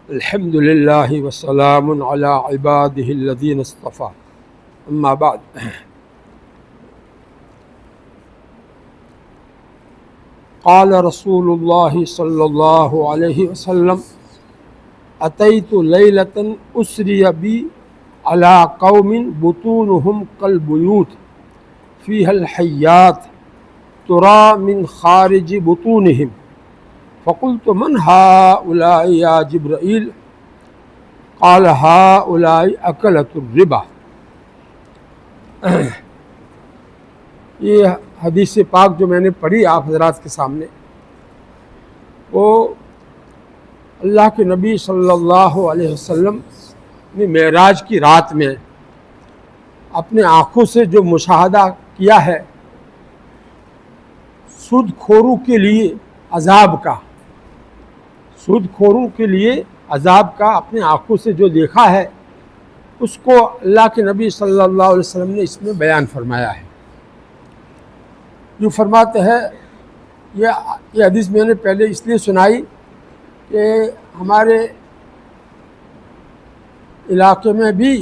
الحمد للہ وسلام علی عبادہ الذین اصطفیٰ اما بعد. قال رسول اللہ صلی اللہ علیہ وسلم اتیت لیلۃ اسری بی علی قوم بطونہم کالبیوت فیہا الحیات ترا من خارج بطونہم فقلت من هؤلاء یا جبرائیل قال هؤلاء اکلۃ الربا. یہ حدیث پاک جو میں نے پڑھی آپ حضرات کے سامنے، وہ اللہ کے نبی صلی اللہ علیہ وسلم نے معراج کی رات میں اپنے آنکھوں سے جو مشاہدہ کیا ہے سود خوروں کے لیے عذاب کا، سود خوروں کے لیے عذاب کا اپنے آنکھوں سے جو دیکھا ہے، اس کو اللہ کے نبی صلی اللہ علیہ وسلم نے اس میں بیان فرمایا ہے. جو فرماتے ہیں، یہ حدیث میں نے پہلے اس لیے سنائی کہ ہمارے علاقے میں بھی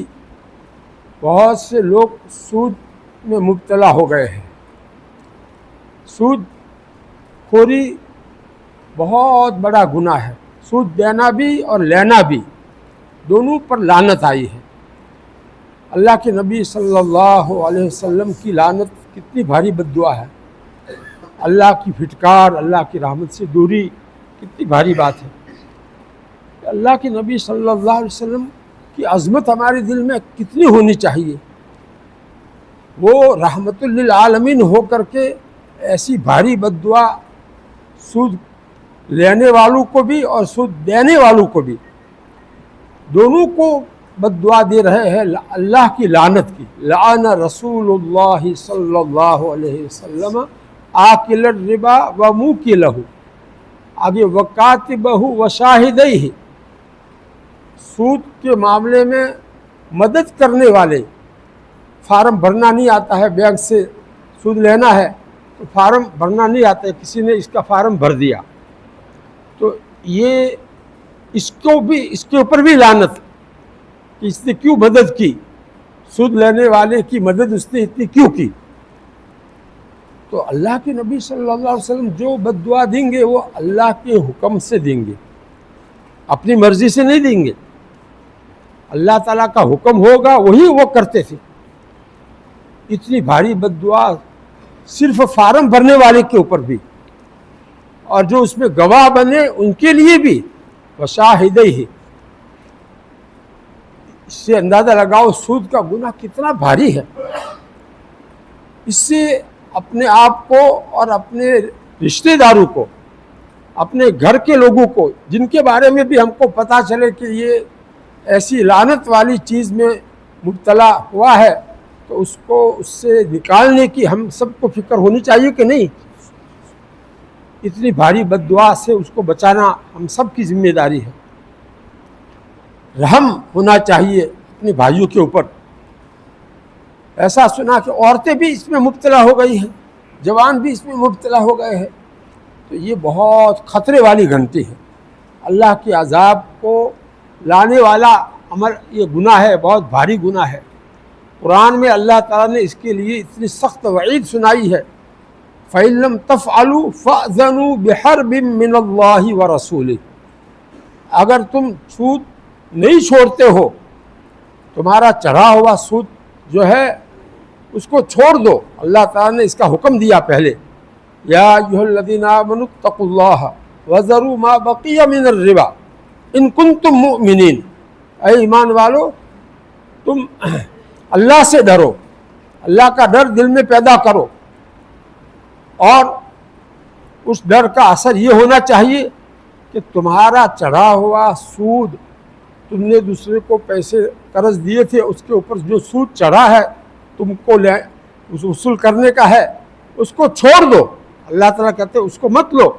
بہت سے لوگ سود میں مبتلا ہو گئے ہیں. سود خوری بہت بڑا گناہ ہے. سود دینا بھی اور لینا بھی، دونوں پر لعنت آئی ہے. اللہ کے نبی صلی اللہ علیہ وسلم کی لعنت کتنی بھاری بد دعا ہے. اللہ کی پھٹکار، اللہ کی رحمت سے دوری کتنی بھاری بات ہے. اللہ کے نبی صلی اللہ علیہ وسلم کی عظمت ہمارے دل میں کتنی ہونی چاہیے. وہ رحمت للعالمین ہو کر کے ایسی بھاری بد دعا سود لینے والوں کو بھی اور سود دینے والوں کو بھی، دونوں کو بد دعا دے رہے ہیں اللہ کی لعنت کی. لعن رسول اللہ صلی اللہ علیہ وسلم آکل الربا وموکلہ، آگے وکاتبہ وشاہدیہ، سود کے معاملے میں مدد کرنے والے. فارم بھرنا نہیں آتا ہے، بینک سے سود لینا ہے تو فارم بھرنا نہیں آتا ہے، کسی نے اس کا فارم بھر دیا تو یہ اس کے اوپر بھی لعنت کہ اس نے کیوں مدد کی، سود لینے والے کی مدد اس نے اتنی کیوں کی. تو اللہ کے نبی صلی اللہ علیہ وسلم جو بد دعا دیں گے وہ اللہ کے حکم سے دیں گے، اپنی مرضی سے نہیں دیں گے. اللہ تعالیٰ کا حکم ہوگا وہی وہ کرتے تھے. اتنی بھاری بد دعا صرف فارم بھرنے والے کے اوپر بھی، اور جو اس میں گواہ بنے ان کے لیے بھی. وشاہدیہ، اس سے اندازہ لگاؤ سود کا گناہ کتنا بھاری ہے. اس سے اپنے آپ کو اور اپنے رشتہ داروں کو، اپنے گھر کے لوگوں کو جن کے بارے میں بھی ہم کو پتہ چلے کہ یہ ایسی لعنت والی چیز میں مبتلا ہوا ہے، تو اس کو اس سے نکالنے کی ہم سب کو فکر ہونی چاہیے کہ نہیں. اتنی بھاری بد دعا سے اس کو بچانا ہم سب کی ذمہ داری ہے. رحم ہونا چاہیے اپنے بھائیوں کے اوپر. ایسا سنا کہ عورتیں بھی اس میں مبتلا ہو گئی ہیں، جوان بھی اس میں مبتلا ہو گئے ہیں. تو یہ بہت خطرے والی گھنٹی ہے. اللہ کے عذاب کو لانے والا عمل یہ گناہ ہے، بہت بھاری گناہ ہے. قرآن میں اللہ تعالیٰ نے اس کے لیے اتنی سخت وعید سنائی ہے. فَإِن لَّمْ تَفْعَلُوا فَأْذَنُوا بِحَرْبٍ مِّنَ اللَّهِ وَرَسُولِهِ، اگر تم سود نہیں چھوڑتے ہو، تمہارا چڑھا ہوا سود جو ہے اس کو چھوڑ دو. اللہ تعالیٰ نے اس کا حکم دیا پہلے، یا ایھا الذین آمنوا اتقوا اللہ وذروا ما بقی من الربا ان کنتم مؤمنین. اے ایمان والو، تم اللہ سے ڈرو، اللہ کا ڈر دل میں پیدا کرو، اور اس ڈر کا اثر یہ ہونا چاہیے کہ تمہارا چڑھا ہوا سود، تم نے دوسرے کو پیسے قرض دیے تھے، اس کے اوپر جو سود چڑھا ہے تم کو وصول کرنے کا ہے، اس کو چھوڑ دو. اللہ تعالیٰ کہتے ہیں اس کو مت لو.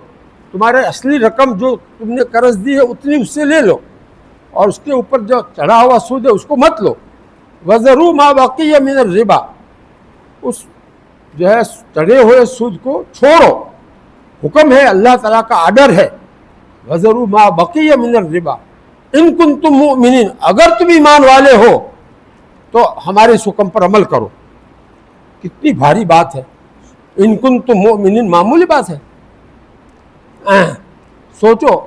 تمہارے اصلی رقم جو تم نے قرض دی ہے اتنی اس سے لے لو، اور اس کے اوپر جو چڑھا ہوا سود ہے اس کو مت لو. وَذَرُوا مَا بَقِيَ مِنَ الرِّبَا، اس جو ہے چڑھے ہوئے سود کو چھوڑو. حکم ہے، اللہ تعالیٰ کا آرڈر ہے. وَذَرُوا مَا بَقِيَ مِنَ الرِّبَا ان کنتم مؤمنین، اگر تم ایمان والے ہو تو ہمارے اس حکم پر عمل کرو. کتنی بھاری بات ہے. ان کنتم مؤمنین معمولی بات ہے. سوچو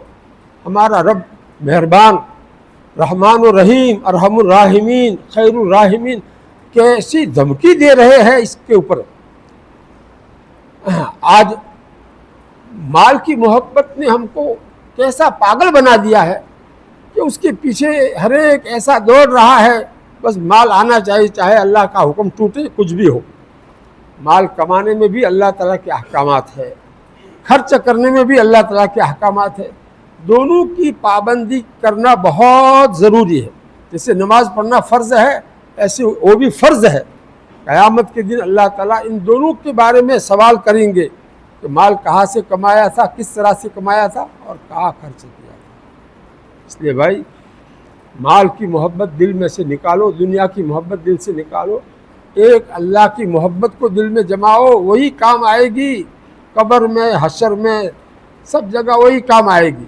ہمارا رب مہربان، رحمان الرحیم، ارحم الراحمین، خیر الراحمین کیسی دھمکی دے رہے ہیں اس کے اوپر. آج مال کی محبت نے ہم کو کیسا پاگل بنا دیا ہے کہ اس کے پیچھے ہر ایک ایسا دوڑ رہا ہے، بس مال آنا چاہیے، چاہے اللہ کا حکم ٹوٹے کچھ بھی ہو. مال کمانے میں بھی اللہ تعالیٰ کے احکامات ہے، خرچ کرنے میں بھی اللہ تعالیٰ کے احکامات ہے. دونوں کی پابندی کرنا بہت ضروری ہے. جیسے نماز پڑھنا فرض ہے، ایسے وہ بھی فرض ہے. قیامت کے دن اللہ تعالیٰ ان دونوں کے بارے میں سوال کریں گے کہ مال کہاں سے کمایا تھا، کس طرح سے کمایا تھا اور کہاں خرچ کیا تھا. اس لیے بھائی مال کی محبت دل میں سے نکالو، دنیا کی محبت دل سے نکالو. ایک اللہ کی محبت کو دل میں جماؤ، وہی کام آئے گی. قبر میں، حشر میں، سب جگہ وہی کام آئے گی.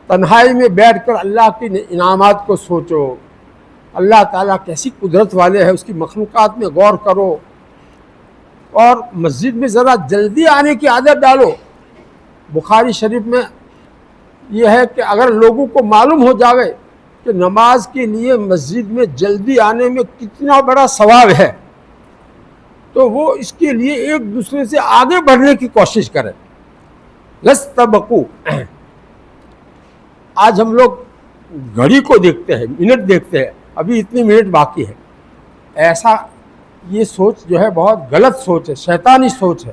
تنہائی میں بیٹھ کر اللہ کے انعامات کو سوچو، اللہ تعالیٰ کیسی قدرت والے ہیں، اس کی مخلوقات میں غور کرو. اور مسجد میں ذرا جلدی آنے کی عادت ڈالو. بخاری شریف میں یہ ہے کہ اگر لوگوں کو معلوم ہو جاوے کہ نماز کے لیے مسجد میں جلدی آنے میں کتنا بڑا ثواب ہے، تو وہ اس کے لیے ایک دوسرے سے آگے بڑھنے کی کوشش کریں. لستبقوا. آج ہم لوگ گھڑی کو دیکھتے ہیں، منٹ دیکھتے ہیں، ابھی اتنی منٹ باقی ہے. ایسا یہ سوچ جو ہے بہت غلط سوچ ہے، شیطانی سوچ ہے.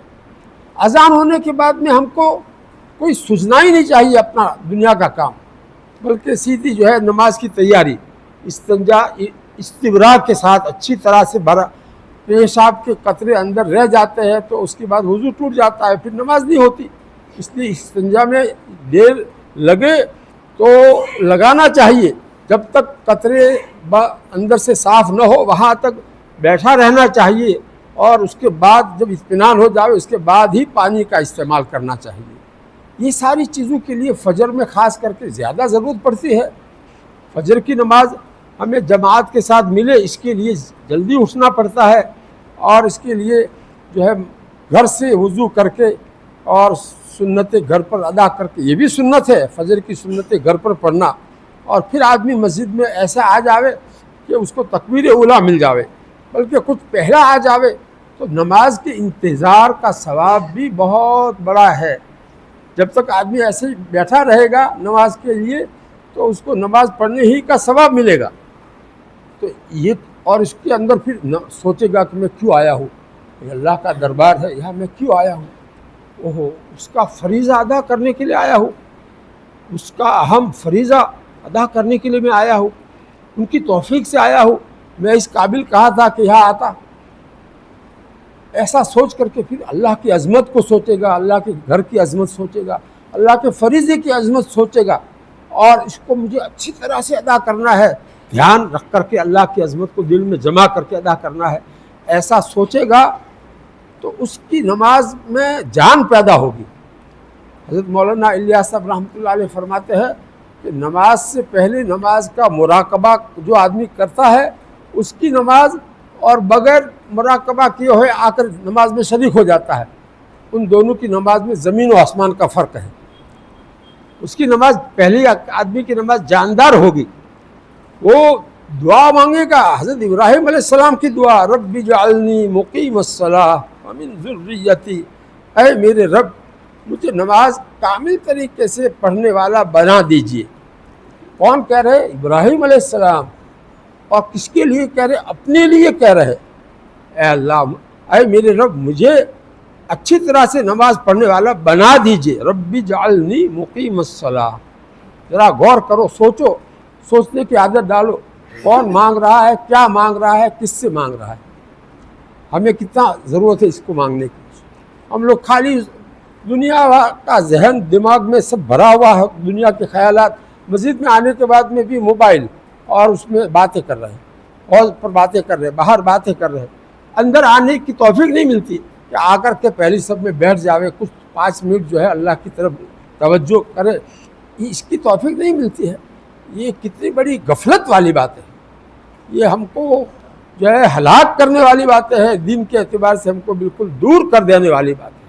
اذان ہونے کے بعد میں ہم کو کوئی سوچنا ہی نہیں چاہیے اپنا دنیا کا کام، بلکہ سیدھی جو ہے نماز کی تیاری، استنجا استبراء کے ساتھ اچھی طرح سے بھرا. پیشاب کے قطرے اندر رہ جاتے ہیں تو اس کے بعد وضو ٹوٹ جاتا ہے، پھر نماز نہیں ہوتی. اس لیے استنجا میں دیر لگے تو لگانا چاہیے، جب تک قطرے اندر سے صاف نہ ہو وہاں تک بیٹھا رہنا چاہیے، اور اس کے بعد جب اطمینان ہو جائے اس کے بعد ہی پانی کا استعمال کرنا چاہیے. یہ ساری چیزوں کے لیے فجر میں خاص کر کے زیادہ ضرورت پڑتی ہے. فجر کی نماز ہمیں جماعت کے ساتھ ملے، اس کے لیے جلدی اٹھنا پڑتا ہے، اور اس کے لیے جو ہے گھر سے وضو کر کے اور سنتیں گھر پر ادا کر کے، یہ بھی سنت ہے فجر کی سنتیں گھر پر پڑھنا. اور پھر آدمی مسجد میں ایسا آ جاوے کہ اس کو تکبیر اولیٰ مل جاوے، بلکہ کچھ پہلا آ جاوے تو نماز کے انتظار کا ثواب بھی بہت بڑا ہے. جب تک آدمی ایسے ہی بیٹھا رہے گا نماز کے لیے تو اس کو نماز پڑھنے ہی کا ثواب ملے گا. تو یہ، اور اس کے اندر پھر سوچے گا کہ میں کیوں آیا ہوں، یہ اللہ کا دربار ہے، یہاں میں کیوں آیا ہوں. اوہو، اس کا فریضہ ادا کرنے کے لیے آیا ہوں، اس کا اہم فریضہ ادا کرنے کے لیے میں آیا ہوں، ان کی توفیق سے آیا ہوں، میں اس قابل کہا تھا کہ یہاں آتا. ایسا سوچ کر کے پھر اللہ کی عظمت کو سوچے گا، اللہ کے گھر کی عظمت سوچے گا، اللہ کے فریضے کی عظمت سوچے گا، اور اس کو مجھے اچھی طرح سے ادا کرنا ہے، دھیان رکھ کر کے اللہ کی عظمت کو دل میں جمع کر کے ادا کرنا ہے. ایسا سوچے گا تو اس کی نماز میں جان پیدا ہوگی. حضرت مولانا الیاس صاحب رحمۃ اللہ علیہ فرماتے ہیں کہ نماز سے پہلے نماز کا مراقبہ جو آدمی کرتا ہے اس کی نماز، اور بغیر مراقبہ کیے ہوئے آ کر نماز میں شریک ہو جاتا ہے، ان دونوں کی نماز میں زمین و آسمان کا فرق ہے. اس کی نماز، پہلی آدمی کی نماز جاندار ہوگی، وہ دعا مانگے گا حضرت ابراہیم علیہ السلام کی دعا، رب اجعلنی مقیم الصلاۃ ومن ذریتی، اے میرے رب مجھے نماز کامل طریقے سے پڑھنے والا بنا دیجئے. کون کہہ رہے؟ ابراہیم علیہ السلام. اور کس کے لیے کہہ رہے؟ اپنے لیے کہہ رہے. اے اللہ، اے میرے رب مجھے اچھی طرح سے نماز پڑھنے والا بنا دیجئے. رب اجعلنی مقیم الصلاۃ. ذرا غور کرو، سوچو، سوچنے کی عادت ڈالو، کون مانگ رہا ہے، کیا مانگ رہا ہے، کس سے مانگ رہا ہے، ہمیں کتنا ضرورت ہے اس کو مانگنے کی. ہم لوگ خالی دنیا کا ذہن دماغ میں سب بھرا ہوا ہے، دنیا کے خیالات. مسجد میں آنے کے بعد میں بھی موبائل اور اس میں باتیں کر رہے ہیں، اور پر باتیں کر رہے ہیں، باہر باتیں کر رہے ہیں. اندر آنے کی توفیق نہیں ملتی کہ آ کر کے پہلی سب میں بیٹھ جاوے، کچھ 5 منٹ جو ہے اللہ کی طرف توجہ کرے. اس کی توفیق نہیں ملتی ہے. یہ کتنی بڑی غفلت والی بات ہے، یہ ہم کو جو ہے ہلاک کرنے والی باتیں ہیں، دین کے اعتبار سے ہم کو بالکل دور کر دینے والی بات ہے۔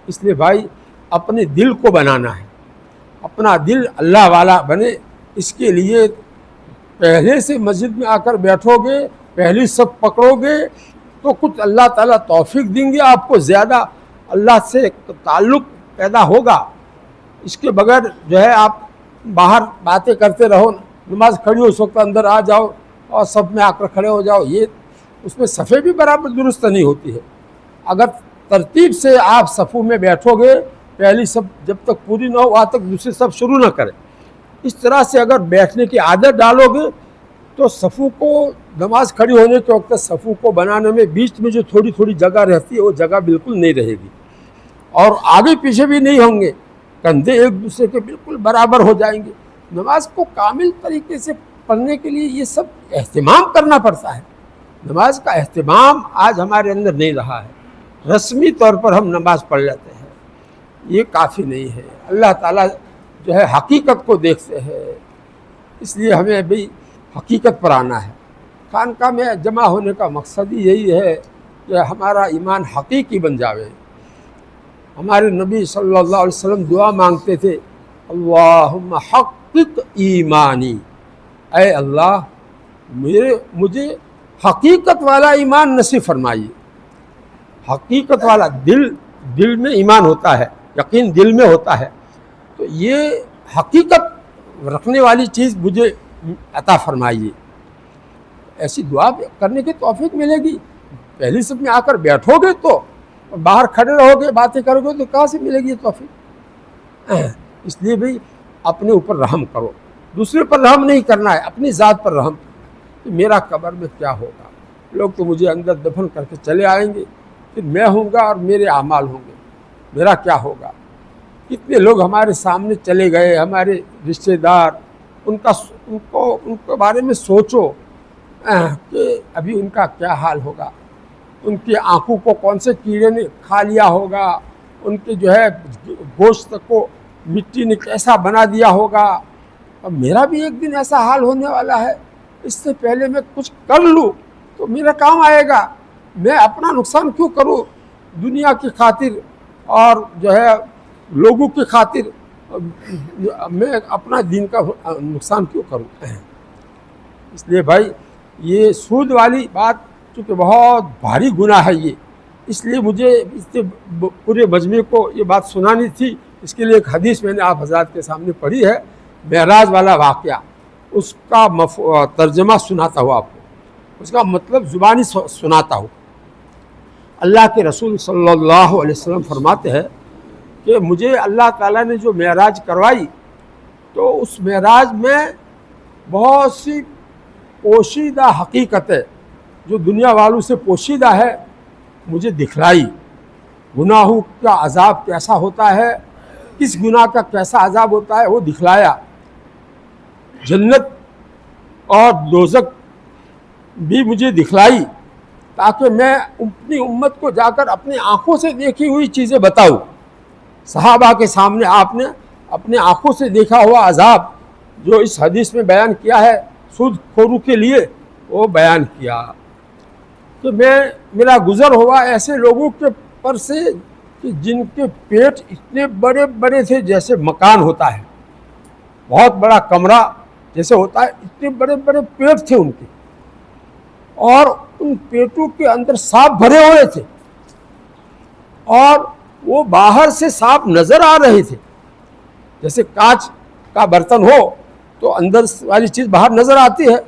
اس لیے بھائی اپنے دل کو بنانا ہے، اپنا دل اللہ والا بنے، اس کے لیے پہلے سے مسجد میں آ کر بیٹھو گے، پہلی صف پکڑو گے تو کچھ اللہ تعالیٰ توفیق دیں گے، آپ کو زیادہ اللہ سے تعلق پیدا ہوگا۔ اس کے بغیر جو ہے آپ باہر باتیں کرتے رہو، نماز کھڑی ہو، اس وقت اندر آ جاؤ اور صف میں آ کر کھڑے ہو جاؤ، یہ اس میں صفیں بھی برابر درست نہیں ہوتی ہے۔ اگر ترتیب سے آپ صفوں میں بیٹھو گے، پہلی صف جب تک پوری نہ ہو وہاں تک دوسری صف شروع نہ کریں، اس طرح سے اگر بیٹھنے کی عادت ڈالو گے تو صفوں کو نماز کھڑی ہونے کے وقت صفوں کو بنانے میں بیچ میں جو تھوڑی تھوڑی جگہ رہتی ہے وہ جگہ بالکل نہیں رہے گی، اور آگے پیچھے بھی نہیں ہوں گے، کندھے ایک دوسرے کے بالکل برابر ہو جائیں گے۔ نماز کو کامل طریقے سے پڑھنے کے لیے یہ سب اہتمام کرنا پڑتا ہے۔ نماز کا اہتمام آج ہمارے اندر نہیں رہا ہے، رسمی طور پر ہم نماز پڑھ لیتے ہیں، یہ کافی نہیں ہے۔ اللہ تعالیٰ جو ہے حقیقت کو دیکھتے ہیں، اس لیے ہمیں بھی حقیقت پر آنا ہے۔ خانقاہ میں جمع ہونے کا مقصد ہی یہی ہے کہ ہمارا ایمان حقیقی بن جاوے۔ ہمارے نبی صلی اللہ علیہ وسلم دعا مانگتے تھے، اللہم حقق ایمانی، اے اللہ مجھے حقیقت والا ایمان نصیب فرمائیے۔ حقیقت والا دل میں ایمان ہوتا ہے، یقین دل میں ہوتا ہے، تو یہ حقیقت رکھنے والی چیز مجھے عطا فرمائیے۔ ایسی دعا کرنے کی توفیق ملے گی۔ پہلی صف میں آ کر بیٹھو گے تو، باہر کھڑے رہو گے باتیں کرو گے تو کہاں سے ملے گی یہ توفیق؟ اس لیے بھی اپنے اوپر رحم کرو، دوسرے پر رحم نہیں کرنا ہے، اپنی ذات پر رحم کہ میرا قبر میں کیا ہوگا، لوگ تو مجھے اندر دفن کر کے چلے آئیں گے، پھر میں ہوں گا اور میرے اعمال ہوں گے، میرا کیا ہوگا؟ کتنے لوگ ہمارے سامنے چلے گئے، ہمارے رشتہ دار، ان کے بارے میں سوچو کہ ابھی ان کا کیا حال ہوگا، ان کی آنکھوں کو کون سے کیڑے نے کھا لیا ہوگا، ان کے جو ہے گوشت کو مٹی نے کیسا بنا دیا ہوگا، اور میرا بھی ایک دن ایسا حال ہونے والا ہے، اس سے پہلے میں کچھ کر لوں تو میرا کام آئے گا۔ میں اپنا نقصان کیوں کروں دنیا کی خاطر اور جو ہے لوگوں کی خاطر، میں اپنا دین کا نقصان کیوں کروں؟ اس لیے بھائی یہ سود والی بات چونکہ بہت بھاری گناہ ہے یہ، اس لیے مجھے پورے مجمع کو یہ بات سنانی تھی۔ اس کے لیے ایک حدیث میں نے آپ حضرات کے سامنے پڑھی ہے، معراج والا واقعہ، اس کا ترجمہ سناتا ہوں آپ کو، اس کا مطلب زبانی سناتا ہوں۔ اللہ کے رسول صلی اللہ علیہ وسلم فرماتے ہیں کہ مجھے اللہ تعالیٰ نے جو معراج کروائی تو اس معراج میں بہت سی پوشیدہ حقیقتیں جو دنیا والوں سے پوشیدہ ہے مجھے دکھلائی۔ گناہوں کا عذاب کیسا ہوتا ہے، کس گناہ کا کیسا عذاب ہوتا ہے وہ دکھلایا، جنت اور دوزخ بھی مجھے دکھلائی، تاکہ میں اپنی امت کو جا کر اپنی آنکھوں سے دیکھی ہوئی چیزیں بتاؤں۔ صحابہ کے سامنے آپ نے اپنے آنکھوں سے دیکھا ہوا عذاب جو اس حدیث میں بیان کیا ہے سود خوروں کے لیے، وہ بیان کیا کہ میرا گزر ہوا ایسے لوگوں کے پر سے کہ جن کے پیٹ اتنے بڑے بڑے تھے جیسے مکان ہوتا ہے، بہت بڑا کمرہ جیسے ہوتا ہے، اتنے بڑے بڑے پیٹ تھے ان کے، اور ان پیٹوں کے اندر سانپ بھرے ہوئے تھے، اور وہ باہر سے سانپ نظر آ رہے تھے، جیسے کانچ کا برتن ہو تو اندر والی چیز باہر نظر آتی ہے۔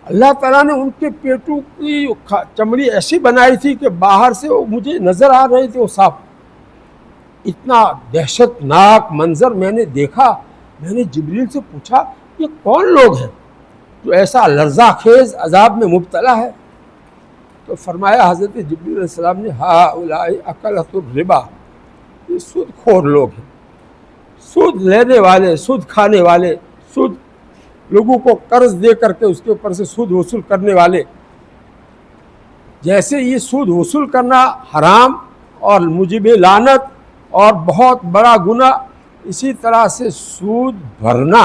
اللہ تعالیٰ نے ان کے پیٹوں کی چمڑی ایسی بنائی تھی کہ باہر سے وہ مجھے نظر آ رہے تھے وہ سانپ۔ اتنا دہشت ناک منظر میں نے دیکھا، میں نے جبریل سے پوچھا یہ کون لوگ ہیں جو ایسا لرزہ خیز عذاب میں مبتلا ہے؟ تو فرمایا حضرت جبریل علیہ السلام نے ہؤلاء اکلۃ الربا، یہ سود خور لوگ ہیں، سود لینے والے، سود کھانے والے، سود لوگوں کو قرض دے کر کے اس کے اوپر سے سود وصول کرنے والے۔ جیسے یہ سود وصول کرنا حرام اور موجب لعنت اور بہت بڑا گناہ، اسی طرح سے سود بھرنا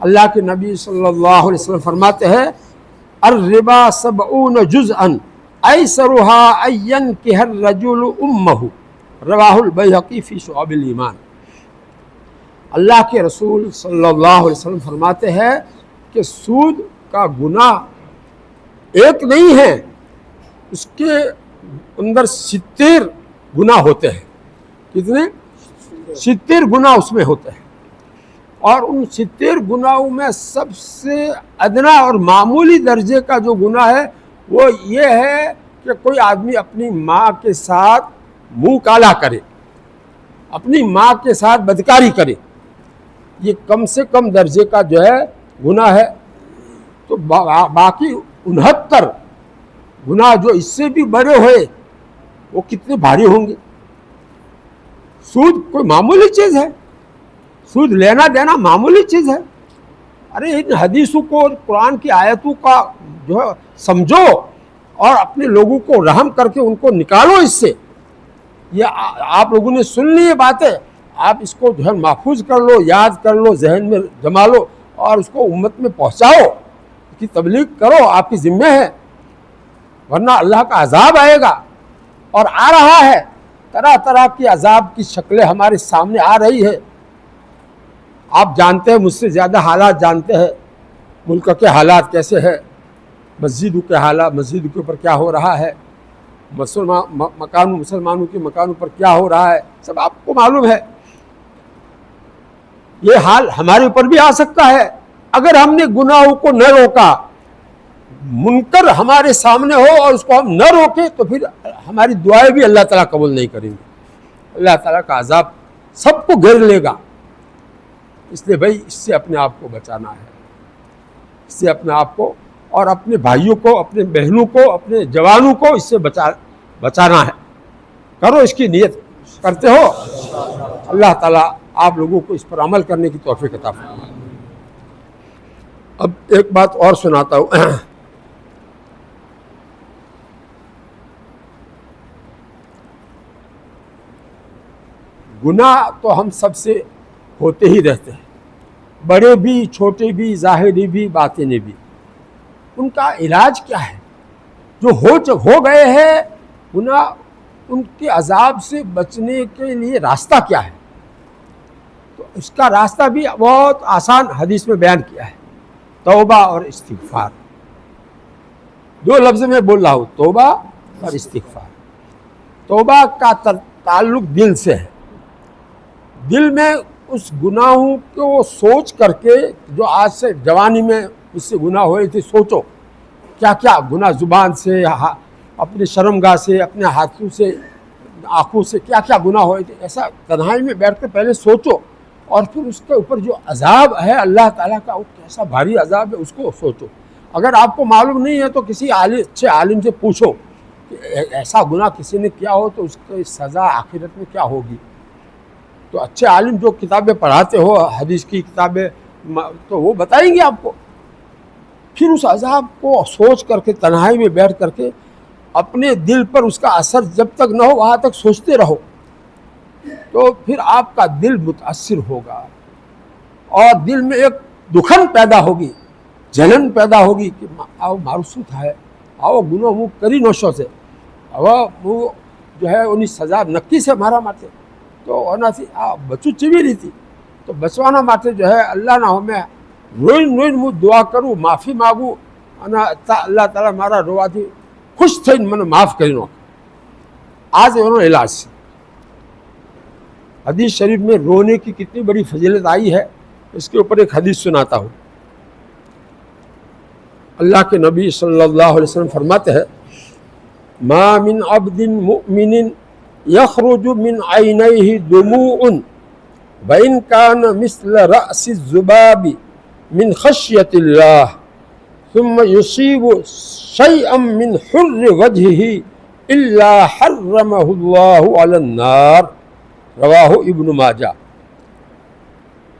اللہ کے نبی صلی اللہ علیہ وسلم فرماتے ہیں الربا 70 جزءا ایسرها ان ينكح الرجل امه، رواہ البیہقی فی شعب الایمان۔ اللہ کے رسول صلی اللہ علیہ وسلم فرماتے ہیں کہ سود کا گناہ ایک نہیں ہے، اس کے اندر 70 گناہ ہوتے ہیں۔ کتنے؟ 70 گناہ اس میں ہوتے ہیں، اور ان 70 گناہوں میں سب سے ادنا اور معمولی درجے کا جو گناہ ہے وہ یہ ہے کہ کوئی آدمی اپنی ماں کے ساتھ منہ کالا کرے، اپنی ماں کے ساتھ بدکاری کرے، یہ کم سے کم درجے کا جو ہے گناہ ہے۔ تو باقی 69 گناہ جو اس سے بھی بڑے ہوئے وہ کتنے بھاری ہوں گے۔ سود کوئی معمولی چیز ہے، سود لینا دینا معمولی چیز ہے۔ ارے ان حدیثوں کو اور قرآن کی آیتوں کا جو ہے سمجھو اور اپنے لوگوں کو رحم کر کے ان کو نکالو اس سے۔ یہ آپ لوگوں نے سن لی یہ باتیں، آپ اس کو جو ہے محفوظ کر لو، یاد کر لو، ذہن میں جما لو اور اس کو امت میں پہنچاؤ، اس کی تبلیغ کرو، آپ کی ذمہ ہے، ورنہ اللہ کا عذاب آئے گا اور آ رہا ہے۔ طرح طرح کی عذاب کی شکلیں ہمارے سامنے آ رہی ہے۔ آپ جانتے ہیں، مجھ سے زیادہ حالات جانتے ہیں، ملک کے حالات کیسے ہیں، مسجدوں کے حالات، مسجد کے اوپر کیا ہو رہا ہے، مسلمانوں کے مکانوں پر کیا ہو رہا ہے، سب آپ کو معلوم ہے۔ یہ حال ہمارے اوپر بھی آ سکتا ہے اگر ہم نے گناہوں کو نہ روکا۔ منکر ہمارے سامنے ہو اور اس کو ہم نہ روکیں تو پھر ہماری دعائیں بھی اللہ تعالیٰ قبول نہیں کریں گے، اللہ تعالیٰ کا عذاب سب کو گھیر لے گا۔ اس لیے بھائی اس سے اپنے آپ کو بچانا ہے، اس سے اپنے آپ کو اور اپنے بھائیوں کو، اپنے بہنوں کو، اپنے جوانوں کو اس سے بچانا ہے۔ کرو، اس کی نیت کرتے ہو، اللہ تعالیٰ آپ لوگوں کو اس پر عمل کرنے کی توفیق عطا فرمائے۔ اب ایک بات اور سناتا ہوں۔ گناہ تو ہم سب سے ہوتے ہی رہتے ہیں، بڑے بھی، چھوٹے بھی، ظاہری بھی، باطنی بھی۔ ان کا علاج کیا ہے؟ جو ہو گئے ہیں گناہ، ان کے عذاب سے بچنے کے لیے راستہ کیا ہے؟ تو اس کا راستہ بھی بہت آسان حدیث میں بیان کیا ہے، توبہ اور استغفار۔ 2 لفظ میں بول رہا ہوں، توبہ اور استغفار۔ توبہ کا تعلق دل سے ہے، دل میں اس گناہوں کو سوچ کر کے، جو آج سے جوانی میں اس سے گناہ ہوئے تھے، سوچو کیا کیا گناہ، زبان سے، اپنے شرمگاہ سے، اپنے ہاتھوں سے، آنکھوں سے کیا کیا گناہ ہوئے تھے، ایسا تنہائی میں بیٹھ کر پہلے سوچو، اور پھر اس کے اوپر جو عذاب ہے اللہ تعالیٰ کا، وہ کیسا بھاری عذاب ہے، اس کو سوچو۔ اگر آپ کو معلوم نہیں ہے تو کسی اچھے عالم سے پوچھو کہ ایسا گناہ کسی نے کیا ہو تو اس کی سزا آخرت میں کیا ہوگی۔ تو اچھے عالم جو کتابیں پڑھاتے ہو، حدیث کی کتابیں، تو وہ بتائیں گے آپ کو۔ پھر اس عذاب کو سوچ کر کے، تنہائی میں بیٹھ کر کے، اپنے دل پر اس کا اثر جب تک نہ ہو وہاں تک سوچتے رہو، تو پھر آپ کا دل متاثر ہوگا اور دل میں ایک دکھن پیدا ہوگی، جلن پیدا ہوگی کہ آؤ مارسوت ہے، آؤ گناہ وہ کری نوشوں سے، آؤ وہ جو ہے انہیں سزا نکی سے مارا مارتے، تو ہونا سی بچو چوی رہی تھی، تو بچوانا مارتے جو ہے اللہ نہ ہو، میں روئن مجھ دعا کروں، معافی مانگوں، اللہ تعالیٰ مارا روا تھی، خوش تھے من معاف کرنو۔ آج انہوں نے علاج سے حدیث شریف میں رونے کی کتنی بڑی فضیلت آئی ہے، اس کے اوپر ایک حدیث سناتا ہوں۔ اللہ کے نبی صلی اللہ علیہ وسلم فرماتے ہیں ما من عبد مؤمن یخرج من عینیہ دموع وإن كان مثل رأس الذباب من خشیۃ اللہ ثم يصيب شيئا من حر وجهه إلا حرمه الله على النار، رواہ ابن ماجہ۔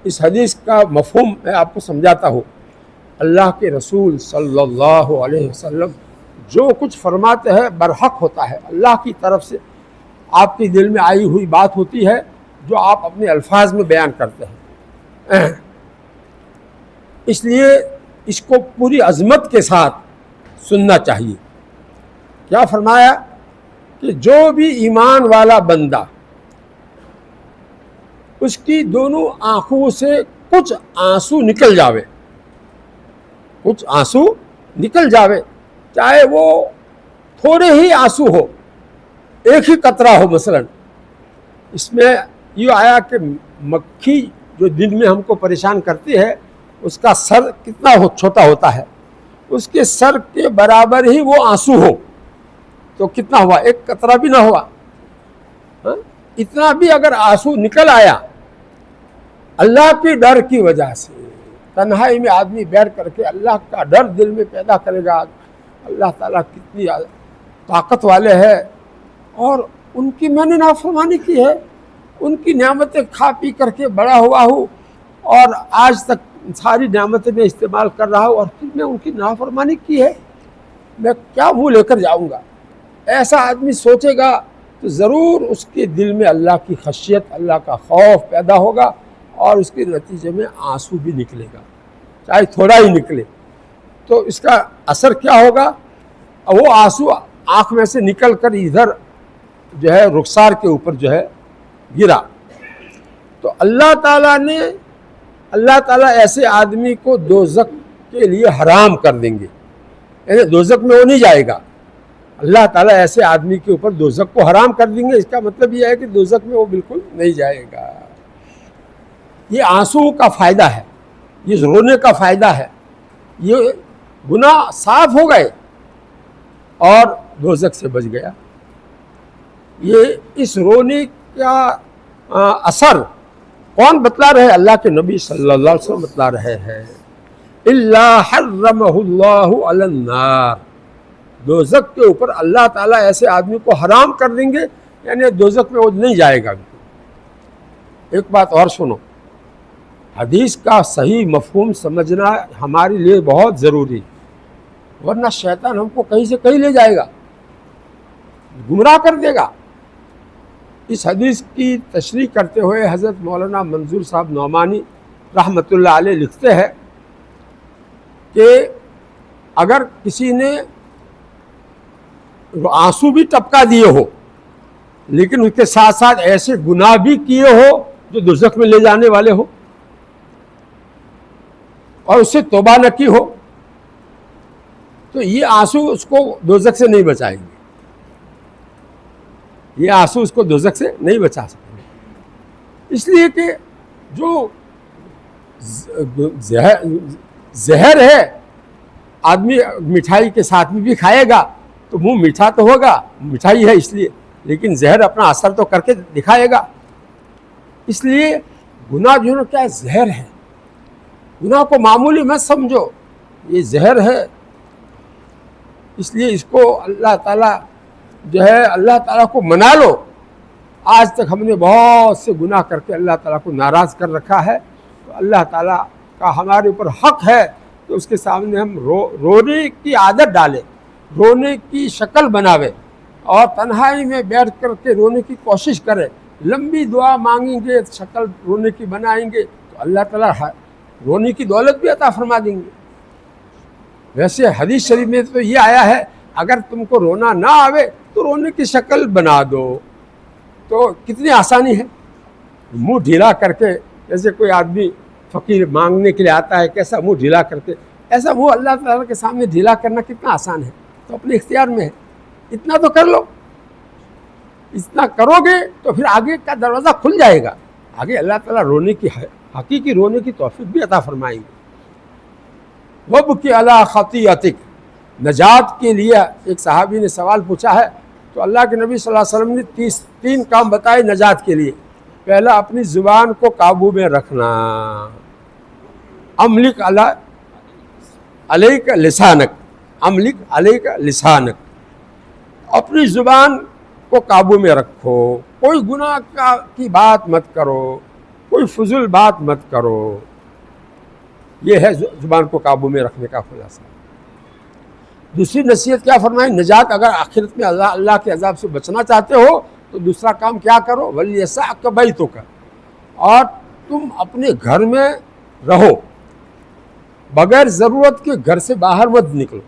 اس حدیث کا مفہوم میں آپ کو سمجھاتا ہوں۔ اللہ کے رسول صلی اللہ علیہ وسلم جو کچھ فرماتے ہیں برحق ہوتا ہے، اللہ کی طرف سے آپ کے دل میں آئی ہوئی بات ہوتی ہے جو آپ اپنے الفاظ میں بیان کرتے ہیں۔ اس لیے اس کو پوری عظمت کے ساتھ سننا چاہیے. کیا فرمایا کہ جو بھی ایمان والا بندہ اس کی دونوں آنکھوں سے کچھ آنسو نکل جاوے، کچھ آنسو نکل جاوے، چاہے وہ تھوڑے ہی آنسو ہو، ایک ہی قطرہ ہو. مثلا اس میں یہ آیا کہ مکھی جو دن میں ہم کو پریشان کرتی ہے اس کا سر کتنا چھوٹا ہوتا ہے، اس کے سر کے برابر ہی وہ آنسو ہو تو کتنا ہوا؟ ایک قطرہ بھی نہ ہوا. اتنا بھی اگر آنسو نکل آیا اللہ کے ڈر کی وجہ سے، تنہائی میں آدمی بیٹھ کر کے اللہ کا ڈر دل میں پیدا کرے گا، اللہ تعالیٰ کتنی طاقت والے ہیں اور ان کی میں نے نافرمانی کی ہے، ان کی نعمتیں کھا پی کر کے بڑا ہوا ہوں اور آج تک ساری نعمتیں میں استعمال کر رہا ہوں اور پھر میں ان کی نافرمانی کی ہے، میں کیا منہ لے کر جاؤں گا؟ ایسا آدمی سوچے گا تو ضرور اس کے دل میں اللہ کی خشیت، اللہ کا خوف پیدا ہوگا اور اس کے نتیجے میں آنسو بھی نکلے گا، چاہے تھوڑا ہی نکلے. تو اس کا اثر کیا ہوگا؟ وہ آنسو آنکھ میں سے نکل کر ادھر جو ہے رخسار کے اوپر جو ہے گرا. تو اللہ تعالیٰ ایسے آدمی کو دوزخ کے لیے حرام کر دیں گے، یعنی دوزخ میں وہ نہیں جائے گا. اللہ تعالیٰ ایسے آدمی کے اوپر دوزخ کو حرام کر دیں گے. اس کا مطلب یہ ہے کہ دوزخ میں وہ بالکل نہیں جائے گا. یہ آنسو کا فائدہ ہے، یہ رونے کا فائدہ ہے. یہ گناہ صاف ہو گئے اور دوزخ سے بچ گیا. یہ اس رونے کا اثر کون بتلا رہے؟ اللہ کے نبی صلی اللہ علیہ وسلم بتلا رہے ہیں. الا حرمہ اللہ علی النار، دوزخ کے اوپر اللہ تعالیٰ ایسے آدمی کو حرام کر دیں گے، یعنی دوزخ میں وہ نہیں جائے گا. ایک بات اور سنو، حدیث کا صحیح مفہوم سمجھنا ہمارے لیے بہت ضروری، ورنہ شیطان ہم کو کہیں سے کہیں لے جائے گا، گمراہ کر دے گا. اس حدیث کی تشریح کرتے ہوئے حضرت مولانا منظور صاحب نعمانی رحمۃ اللہ علیہ لکھتے ہیں کہ اگر کسی نے آنسو بھی ٹپکا دیے ہو لیکن اس کے ساتھ ساتھ ایسے گناہ بھی کیے ہو جو دوزخ میں لے جانے والے ہو اور اس سے توبہ نہ کی ہو، تو یہ آنسو اس کو دوزخ سے نہیں بچائیں گے. یہ آنسو اس کو دوزخ سے نہیں بچا سکتے، اس لیے کہ جو زہر ہے آدمی مٹھائی کے ساتھ میں بھی کھائے گا تو منہ میٹھا تو ہوگا، مٹھائی ہے اس لیے، لیکن زہر اپنا اثر تو کر کے دکھائے گا. اس لیے گناہ جو ہے کیا زہر ہے، گناہ کو معمولی مت سمجھو، یہ زہر ہے. اس لیے اس کو اللہ تعالیٰ جو ہے اللہ تعالیٰ کو منا لو. آج تک ہم نے بہت سے گناہ کر کے اللہ تعالیٰ کو ناراض کر رکھا ہے، تو اللہ تعالیٰ کا ہمارے اوپر حق ہے کہ اس کے سامنے ہم رونے کی عادت ڈالیں، رونے کی شکل بناوے اور تنہائی میں بیٹھ کر کے رونے کی کوشش کریں. لمبی دعا مانگیں گے، شکل رونے کی بنائیں گے تو اللہ تعالیٰ رونے کی دولت بھی عطا فرما دیں گے. ویسے حدیث شریف میں تو یہ آیا ہے اگر تم کو رونا نہ آوے تو رونے کی شکل بنا دو. تو کتنی آسانی ہے، منہ ڈھیلا کر کے، جیسے کوئی آدمی فقیر مانگنے کے لیے آتا ہے کیسا منہ ڈھیلا کرتے، ایسا منہ اللہ تعالیٰ کے سامنے ڈھیلا کرنا کتنا آسان ہے. تو اپنے اختیار میں ہے، اتنا تو کر لو. اتنا کرو گے تو پھر آگے کا دروازہ کھل جائے گا، آگے اللہ تعالیٰ رونے کی حقیقی رونے کی توفیق بھی عطا فرمائیں گے. وَبْكِ عَلَىٰ خَطِيئَتِكَ، نجات کے لیے ایک صحابی نے سوال پوچھا ہے تو اللہ کے نبی صلی اللہ علیہ وسلم نے 3 کام بتائے نجات کے لیے. پہلا، اپنی زبان کو قابو میں رکھنا، املک علیک لسانک، املک علیک لسانک، اپنی زبان کو قابو میں رکھو، کوئی گناہ کی بات مت کرو، کوئی فضول بات مت کرو. یہ ہے زبان کو قابو میں رکھنے کا خلاصہ. دوسری نصیحت کیا فرمائی؟ نجات اگر آخرت میں اللہ کے عذاب سے بچنا چاہتے ہو تو دوسرا کام کیا کرو؟ وَلْيَسَعْكَ بَيْتُكَ، اور تم اپنے گھر میں رہو. بغیر ضرورت کے گھر سے باہر مت نکلو.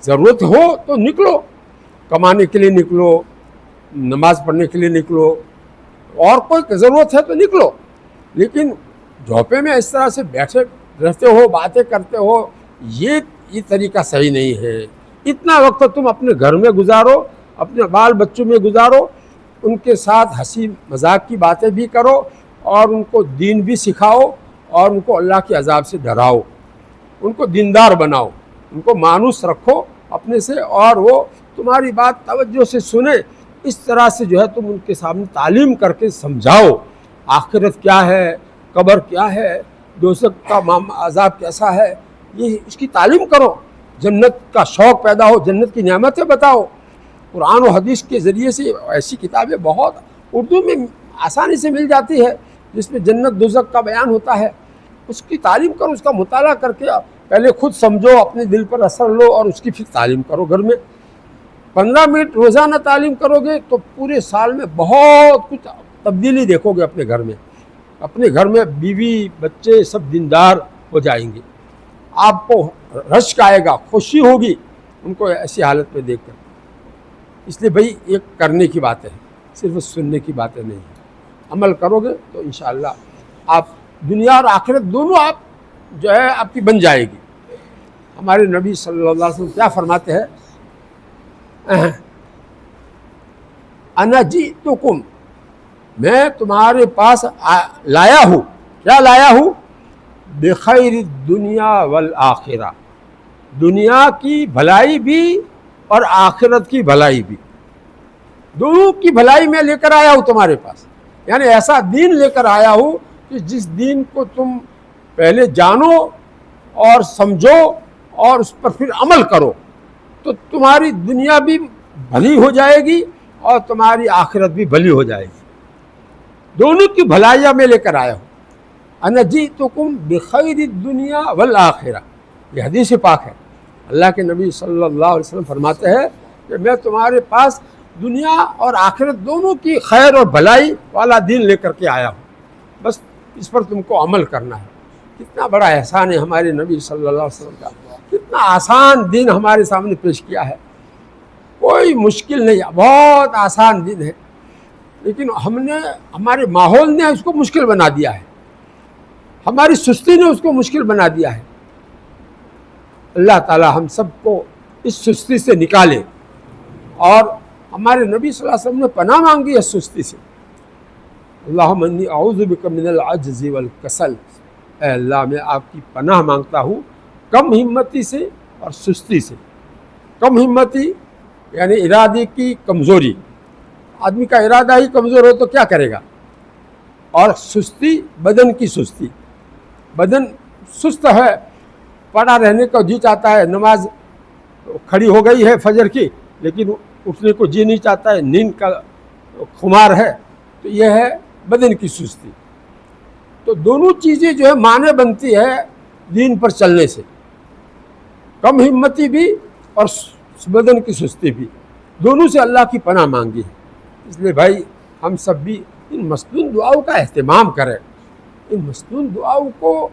ضرورت ہو تو نکلو، کمانے کے لیے نکلو، نماز پڑھنے کے لیے نکلو، اور کوئی ضرورت ہے تو نکلو. لیکن جھوپے میں اس طرح سے بیٹھے رہتے ہو، باتیں کرتے ہو، یہ طریقہ صحیح نہیں ہے. اتنا وقت تم اپنے گھر میں گزارو، اپنے بال بچوں میں گزارو، ان کے ساتھ ہنسی مذاق کی باتیں بھی کرو، اور ان کو دین بھی سکھاؤ، اور ان کو اللہ کے عذاب سے ڈراؤ، ان کو دیندار بناؤ، ان کو مانوس رکھو اپنے سے، اور وہ تمہاری بات توجہ سے سنیں. اس طرح سے جو ہے تم ان کے سامنے تعلیم کر کے سمجھاؤ آخرت کیا ہے، قبر کیا ہے، دوزخ کا عذاب کیسا ہے، یہ اس کی تعلیم کرو. جنت کا شوق پیدا ہو، جنت کی نعمتیں بتاؤ. قرآن و حدیث کے ذریعے سے ایسی کتابیں بہت اردو میں آسانی سے مل جاتی ہے جس میں جنت دوزخ کا بیان ہوتا ہے. اس کی تعلیم کرو، اس کا مطالعہ کر کے پہلے خود سمجھو، اپنے دل پر اثر لو، اور اس کی پھر تعلیم کرو گھر میں. 15 منٹ روزانہ تعلیم کرو گے تو پورے سال میں بہت کچھ تبدیلی دیکھو گے اپنے گھر میں. اپنے گھر میں بیوی بچے سب دیندار ہو جائیں گے. آپ کو رشک آئے گا، خوشی ہوگی ان کو ایسی حالت میں دیکھ کر. اس لیے بھائی ایک کرنے کی بات ہے، صرف سننے کی باتیں نہیں ہیں. عمل کرو گے تو انشاءاللہ آپ دنیا اور آخرت دونوں آپ جو ہے آپ کی بن جائے گی. ہمارے نبی صلی اللہ علیہ وسلم کیا فرماتے ہیں؟ انا جئتکم، میں تمہارے پاس لایا ہوں. کیا لایا ہوں؟ بخیر الدنیا والآخرہ، دنیا کی بھلائی بھی اور آخرت کی بھلائی بھی، دونوں کی بھلائی میں لے کر آیا ہوں تمہارے پاس. یعنی ایسا دین لے کر آیا ہوں کہ جس دین کو تم پہلے جانو اور سمجھو اور اس پر پھر عمل کرو تو تمہاری دنیا بھی بھلی ہو جائے گی اور تمہاری آخرت بھی بھلی ہو جائے گی. دونوں کی بھلائیاں میں لے کر آیا ہوں. انا جئتکم بخیر الدنیا والآخرہ، یہ حدیث پاک ہے. اللہ کے نبی صلی اللہ علیہ وسلم فرماتے ہیں کہ میں تمہارے پاس دنیا اور آخرت دونوں کی خیر اور بھلائی والا دین لے کر کے آیا ہوں، بس اس پر تم کو عمل کرنا ہے. کتنا بڑا احسان ہے ہمارے نبی صلی اللہ علیہ وسلم کا، کتنا آسان دین ہمارے سامنے پیش کیا ہے. کوئی مشکل نہیں، بہت آسان دین ہے. لیکن ہمارے ماحول نے اس کو مشکل بنا دیا ہے، ہماری سستی نے اس کو مشکل بنا دیا ہے. اللہ تعالی ہم سب کو اس سستی سے نکالے، اور ہمارے نبی صلی اللہ علیہ وسلم نے پناہ مانگی ہے سستی سے. اللہم انی اعوذ بک من العجز والکسل، اے اللہ میں آپ کی پناہ مانگتا ہوں کم ہمتی سے اور سستی سے. کم ہمتی یعنی ارادے کی کمزوری، آدمی کا ارادہ ہی کمزور ہو تو کیا کرے گا. اور سستی بدن کی سستی، بدن سست ہے، پڑا رہنے کا جی چاہتا ہے. نماز کھڑی ہو گئی ہے فجر کی لیکن اٹھنے کو جی نہیں چاہتا ہے، نیند کا خمار ہے، تو یہ ہے بدن کی سستی. تو دونوں چیزیں جو ہے معنی بنتی ہے دین پر چلنے سے، کم ہمتی بھی اور بدن کی سستی بھی، دونوں سے اللہ کی پناہ مانگی ہے. اس لیے بھائی ہم سب بھی ان مسنون دعاؤں کا اہتمام کریں. ان مسنون دعاؤں کو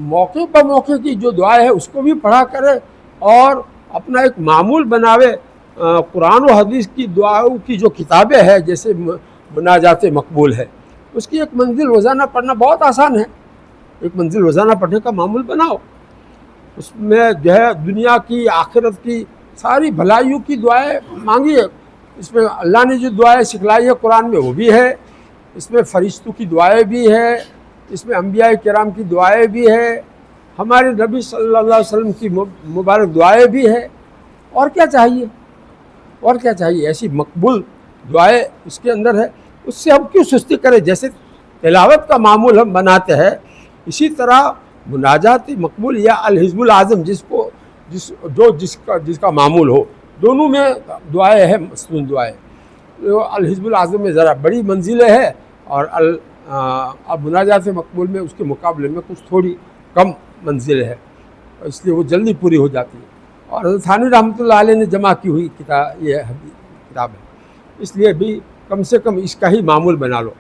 موقع پر موقع کی جو دعائیں ہے اس کو بھی پڑھا کرے، اور اپنا ایک معمول بناوے. قرآن و حدیث کی دعاؤں کی جو کتابیں ہیں جیسے مناجات مقبول ہے، اس کی ایک منزل روزانہ پڑھنا بہت آسان ہے. ایک منزل روزانہ پڑھنے کا معمول بناؤ. اس میں جو ہے دنیا کی آخرت کی ساری بھلائیوں کی دعائیں مانگی ہے. اس میں اللہ نے جو دعائیں سکھلائی ہے قرآن میں وہ بھی ہے، اس میں فرشتوں کی دعائیں بھی ہے، اس میں انبیاء کرام کی دعائیں بھی ہے، ہمارے نبی صلی اللہ علیہ وسلم کی مبارک دعائیں بھی ہے. اور کیا چاہیے، اور کیا چاہیے. ایسی مقبول دعائیں اس کے اندر ہے، اس سے ہم کیوں سستی کریں. جیسے تلاوت کا معمول ہم بناتے ہیں، اسی طرح مناجات مقبول یا الحزب العظم جس کا معمول ہو، دونوں میں دعائیں ہیں، مسنون دعائیں. الحزب العظم میں ذرا بڑی منزلیں ہے، اور اب مناجات مقبول میں اس کے مقابلے میں کچھ تھوڑی کم منزل ہے، اس لیے وہ جلدی پوری ہو جاتی ہے. اور حضرت تھانوی رحمۃ اللہ علیہ نے جمع کی ہوئی یہ کتاب ہے، اس لیے بھی کم سے کم اس کا ہی معمول بنا لو.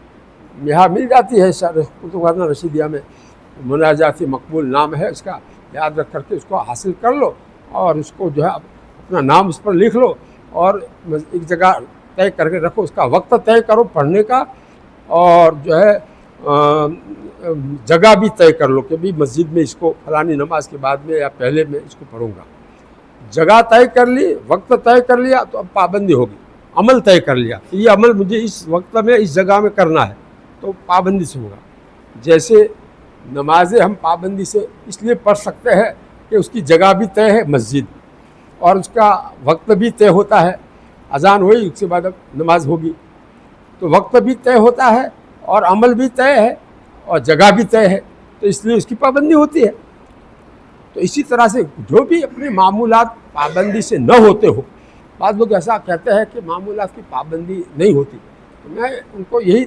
یہاں مل جاتی ہے کتب خانہ رشیدیہ میں، مناجات مقبول نام ہے اس کا. یاد رکھ کر کے اس کو حاصل کر لو اور اس کو جو ہے اپنا نام اس پر لکھ لو اور ایک جگہ طے کر کے رکھو، اس کا وقت طے کرو پڑھنے کا، اور جو ہے جگہ بھی طے کر لو کہ بھی مسجد میں اس کو فلانی نماز کے بعد میں یا پہلے میں اس کو پڑھوں گا۔ جگہ طے کر لی، وقت طے کر لیا، تو اب پابندی ہوگی۔ عمل طے کر لیا کہ یہ عمل مجھے اس وقت میں اس جگہ میں کرنا ہے، تو پابندی سے ہوگا۔ جیسے نمازیں ہم پابندی سے اس لیے پڑھ سکتے ہیں کہ اس کی جگہ بھی طے ہے مسجد، اور اس کا وقت بھی طے ہوتا ہے، اذان ہوئی اس کے بعد اب نماز ہوگی، تو وقت بھی طے ہوتا ہے اور عمل بھی طے ہے اور جگہ بھی طے ہے، تو اس لیے اس کی پابندی ہوتی ہے۔ تو اسی طرح سے جو بھی اپنے معمولات پابندی سے نہ ہوتے ہو، بعض لوگ ایسا کہتے ہیں کہ معمولات کی پابندی نہیں ہوتی، تو میں ان کو یہی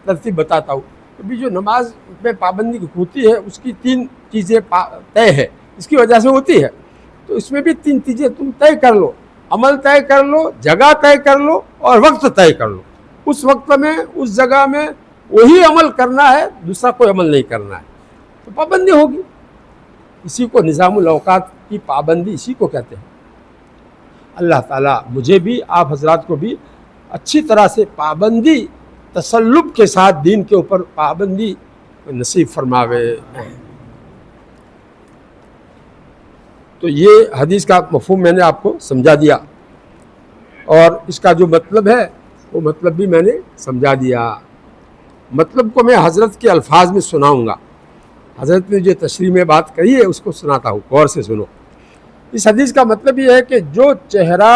ترتیب بتاتا ہوں کہ بھی جو نماز میں پابندی ہوتی ہے اس کی 3 چیزیں طے ہے، اس کی وجہ سے ہوتی ہے، تو اس میں بھی 3 چیزیں تم طے کر لو، عمل طے کر لو، جگہ طے کر لو اور وقت طے کر لو۔ اس وقت میں اس جگہ میں وہی عمل کرنا ہے، دوسرا کوئی عمل نہیں کرنا ہے، تو پابندی ہوگی۔ اسی کو نظام الاوقات کی پابندی اسی کو کہتے ہیں۔ اللہ تعالیٰ مجھے بھی آپ حضرات کو بھی اچھی طرح سے پابندی تسلب کے ساتھ دین کے اوپر پابندی نصیب فرماوے۔ تو یہ حدیث کا مفہوم میں نے آپ کو سمجھا دیا، اور اس کا جو مطلب ہے وہ مطلب بھی میں نے سمجھا دیا۔ مطلب کو میں حضرت کے الفاظ میں سناؤں گا، حضرت نے جو تشریح میں بات کہی ہے اس کو سناتا ہوں، غور سے سنو۔ اس حدیث کا مطلب یہ ہے کہ جو چہرہ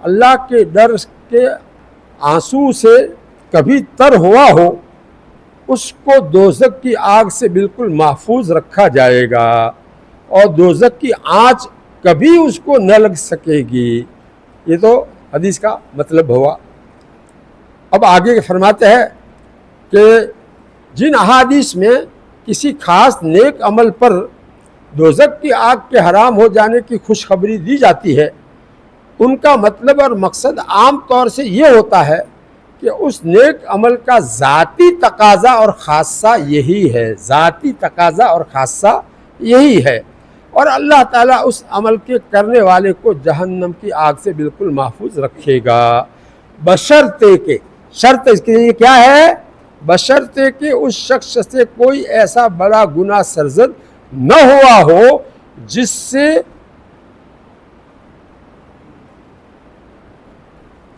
اللہ کے ڈر کے آنسو سے کبھی تر ہوا ہو، اس کو دوزخ کی آگ سے بالکل محفوظ رکھا جائے گا، اور دوزخ کی آنچ کبھی اس کو نہ لگ سکے گی۔ یہ تو حدیث کا مطلب ہوا۔ اب آگے فرماتے ہیں کہ جن احادیث میں کسی خاص نیک عمل پر دوزخ کی آگ کے حرام ہو جانے کی خوشخبری دی جاتی ہے، ان کا مطلب اور مقصد عام طور سے یہ ہوتا ہے کہ اس نیک عمل کا ذاتی تقاضا اور خاصہ یہی ہے، ذاتی تقاضا اور خاصہ یہی ہے، اور اللہ تعالیٰ اس عمل کے کرنے والے کو جہنم کی آگ سے بالکل محفوظ رکھے گا، بشرطے کہ، شرط اس کے لیے کیا ہے؟ بشرطے کہ اس شخص سے کوئی ایسا بڑا گناہ سرزد نہ ہوا ہو جس سے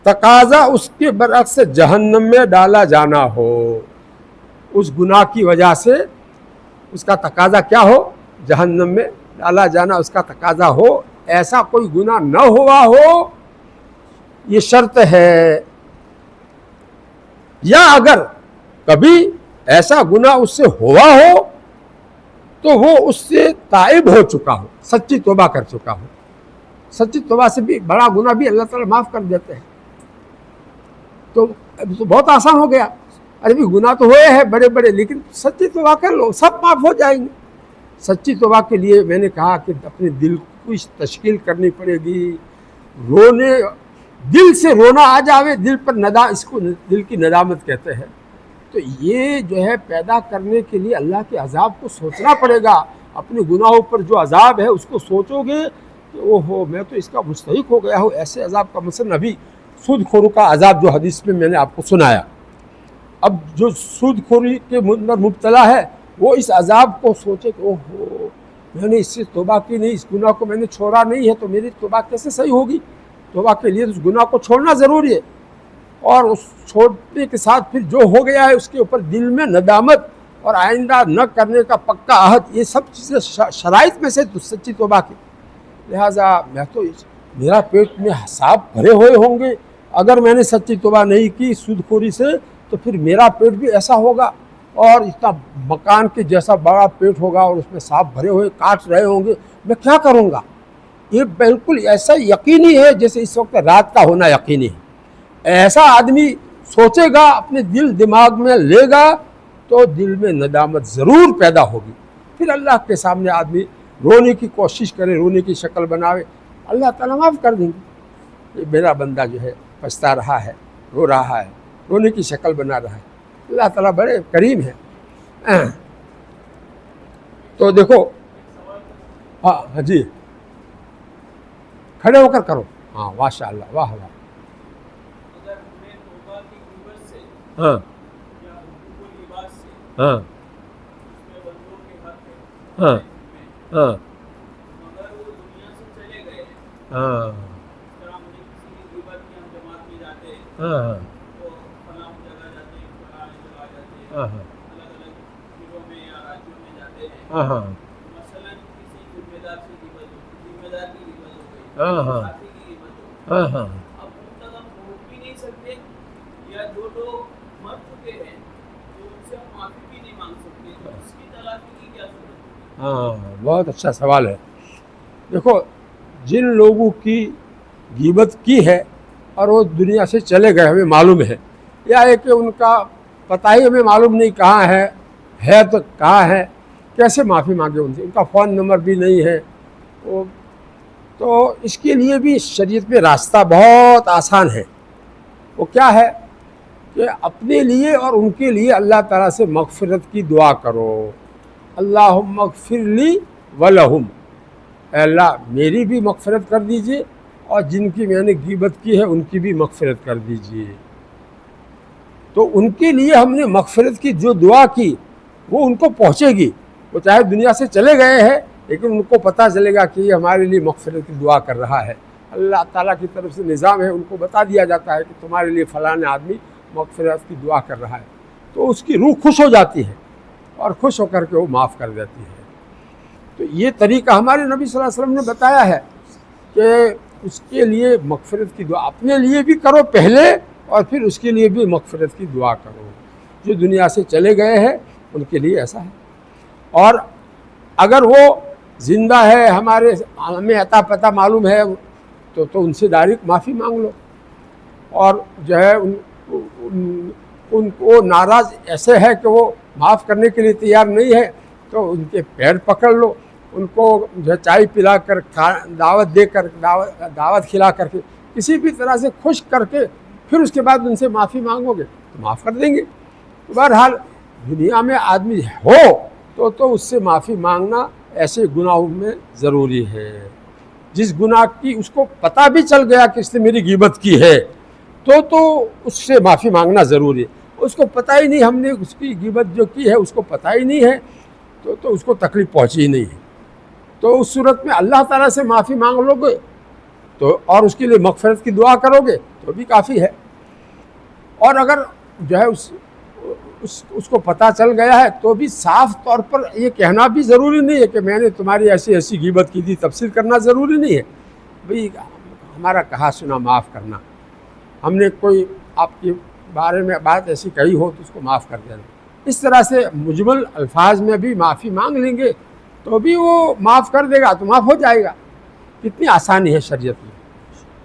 تقاضا اس کے برعکس جہنم میں ڈالا جانا ہو۔ اس گناہ کی وجہ سے اس کا تقاضا کیا ہو؟ جہنم میں ڈالا جانا اس کا تقاضا ہو، ایسا کوئی گناہ نہ ہوا ہو، یہ شرط ہے۔ یا اگر کبھی ایسا گناہ اس سے ہوا ہو تو وہ اس سے تائب ہو چکا ہو، سچی توبہ کر چکا ہو۔ سچی توبہ سے بھی بڑا گناہ بھی اللہ تعالیٰ معاف کر دیتے ہیں، تو بہت آسان ہو گیا۔ ارے بھی گناہ تو ہوئے ہیں بڑے بڑے، لیکن سچی توبہ کر لو، سب معاف ہو جائیں گے۔ سچی توبہ کے لیے میں نے کہا کہ اپنے دل کو تشکیل کرنی پڑے گی، رونے، دل سے رونا آ جاوے، دل پر اس کو دل کی ندامت کہتے ہیں۔ تو یہ جو ہے پیدا کرنے کے لیے اللہ کے عذاب کو سوچنا پڑے گا۔ اپنے گناہوں پر جو عذاب ہے اس کو سوچو گے کہ اوہو میں تو اس کا مستحق ہو گیا ہوں، ایسے عذاب کا۔ مثلا ابھی سود خوروں کا عذاب جو حدیث میں نے آپ کو سنایا، اب جو سود خوری کے اندر مبتلا ہے وہ اس عذاب کو سوچے کہ اوہو میں نے اس سے توبہ کی نہیں، اس گناہ کو میں نے چھوڑا نہیں ہے، تو میری توبہ کیسے صحیح ہوگی؟ توبہ کے لیے اس گناہ کو چھوڑنا ضروری ہے، اور اس چھوڑنے کے ساتھ پھر جو ہو گیا ہے اس کے اوپر دل میں ندامت اور آئندہ نہ کرنے کا پکا عہد، یہ سب چیزیں شرائط میں سے سچی توبہ کی۔ لہٰذا میں تو میرا پیٹ میں حساب بھرے ہوئے ہوں گے اگر میں نے سچی توبہ نہیں کی سود خوری سے، تو پھر میرا پیٹ بھی ایسا ہوگا اور اتنا مکان کے جیسا بڑا پیٹ ہوگا اور اس میں سانپ بھرے ہوئے کاٹ رہے ہوں گے، میں کیا کروں گا؟ یہ بالکل ایسا یقینی ہے جیسے اس وقت رات کا ہونا یقینی ہے۔ ایسا آدمی سوچے گا، اپنے دل دماغ میں لے گا، تو دل میں ندامت ضرور پیدا ہوگی۔ پھر اللہ کے سامنے آدمی رونے کی کوشش کرے، رونے کی شکل بناوے، اللہ تعالیٰ معاف کر دیں گے۔ یہ میرا بندہ جو ہے پچھتا رہا ہے، رو رہا ہے، رونے کی شکل بنا رہا ہے، اللہ تعالیٰ بڑے کریم ہے۔ تو دیکھو ہاں جی کھڑے ہو کر کرو. ہاں ماشاء اللہ واہ واہ. اگر ہمیں توبہ کی غیبت سے ہاں یا حقوق العباد سے ہاں اس میں بندوں کے حق ہے ہاں میں، ہاں مگر وہ دنیا سے چلے گئے ہیں. ہاں اس طرح مجھے کسی کی غیبت کی ہم جماعت میں جاتے ہیں ہاں تو فلاں جگہ جاتے ہیں فلاں جگہ جاتے ہیں ہاں الگ الگ ضلعوں میں یا راجیوں میں جاتے ہیں. ہاں ہاں مثلاً کسی ذمہ دار سے غیبت ہو ذمہ دار کی غیبت ہو گئی ہاں ہاں ساتھی کی غیبت ہو گئی. ہاں ہاں اب ان تک ہم پہنچ بھی نہیں سکتے یا جو لوگ مر چکے ہیں تو ان سے ہم معافی بھی نہیں مانگ سکتے. تو اس کی تلافی کی کیا ضرورت ہے؟ ہاں بہت اچھا سوال ہے. دیکھو جن لوگوں کی غیبت کی ہے اور وہ دنیا سے چلے گئے ہمیں معلوم ہے، یا ہے کہ ان کا پتہ ہی ہمیں معلوم نہیں کہاں ہے تو کہاں ہے، کیسے معافی مانگے ان سے؟ ان کا فون نمبر بھی نہیں ہے. تو اس کے لیے بھی شریعت میں راستہ بہت آسان ہے. وہ کیا ہے کہ اپنے لیے اور ان کے لیے اللہ تعالیٰ سے مغفرت کی دعا کرو. اللہم اغفر لی ولہم، اے اللہ میری بھی مغفرت کر دیجئے اور جن کی میں نے غیبت کی ہے ان کی بھی مغفرت کر دیجئے. تو ان کے لیے ہم نے مغفرت کی جو دعا کی وہ ان کو پہنچے گی. وہ چاہے دنیا سے چلے گئے ہیں لیکن ان کو پتہ چلے گا کہ یہ ہمارے لیے مغفرت کی دعا کر رہا ہے. اللہ تعالیٰ کی طرف سے نظام ہے، ان کو بتا دیا جاتا ہے کہ تمہارے لیے فلاں آدمی مغفرت کی دعا کر رہا ہے. تو اس کی روح خوش ہو جاتی ہے اور خوش ہو کر کے وہ معاف کر دیتی ہے. تو یہ طریقہ ہمارے نبی صلی اللہ علیہ وسلم نے بتایا ہے کہ اس کے لیے مغفرت کی دعا اپنے لیے بھی کرو پہلے اور پھر اس کے لیے بھی مغفرت کی دعا کرو. جو دنیا سے چلے گئے ہیں ان کے لیے ایسا ہے. اور اگر وہ زندہ ہے ہمیں عطا پتہ معلوم ہے تو ان سے ڈائریکٹ معافی مانگ لو. اور جو ہے ان کو ناراض ایسے ہے کہ وہ معاف کرنے کے لیے تیار نہیں ہے تو ان کے پیر پکڑ لو، ان کو جو چائے پلا کر دعوت دے کر دعوت کھلا کر کے کسی بھی طرح سے خوش کر کے پھر اس کے بعد ان سے معافی مانگو گے تو معاف کر دیں گے. بہرحال دنیا میں آدمی ہو تو اس سے معافی مانگنا ایسے گناہوں میں ضروری ہے. جس گناہ کی اس کو پتہ بھی چل گیا کہ اس نے میری غیبت کی ہے تو اس سے معافی مانگنا ضروری ہے. اس کو پتہ ہی نہیں، ہم نے اس کی غیبت جو کی ہے اس کو پتہ ہی نہیں ہے تو اس کو تکلیف پہنچی ہی نہیں ہے. تو اس صورت میں اللہ تعالیٰ سے معافی مانگ لو گے تو اور اس کے لیے مغفرت کی دعا کرو گے تو بھی کافی ہے. اور اگر جو ہے اس کو پتہ چل گیا ہے تو بھی صاف طور پر یہ کہنا بھی ضروری نہیں ہے کہ میں نے تمہاری ایسی غیبت کی تھی، تفسیر کرنا ضروری نہیں ہے. بھئی ہمارا کہا سنا معاف کرنا، ہم نے کوئی آپ کے بارے میں بات ایسی کہی ہو تو اس کو معاف کر دینا. اس طرح سے مجمل الفاظ میں بھی معافی مانگ لیں گے تو بھی وہ معاف کر دے گا تو معاف ہو جائے گا. کتنی آسانی ہے شریعت میں،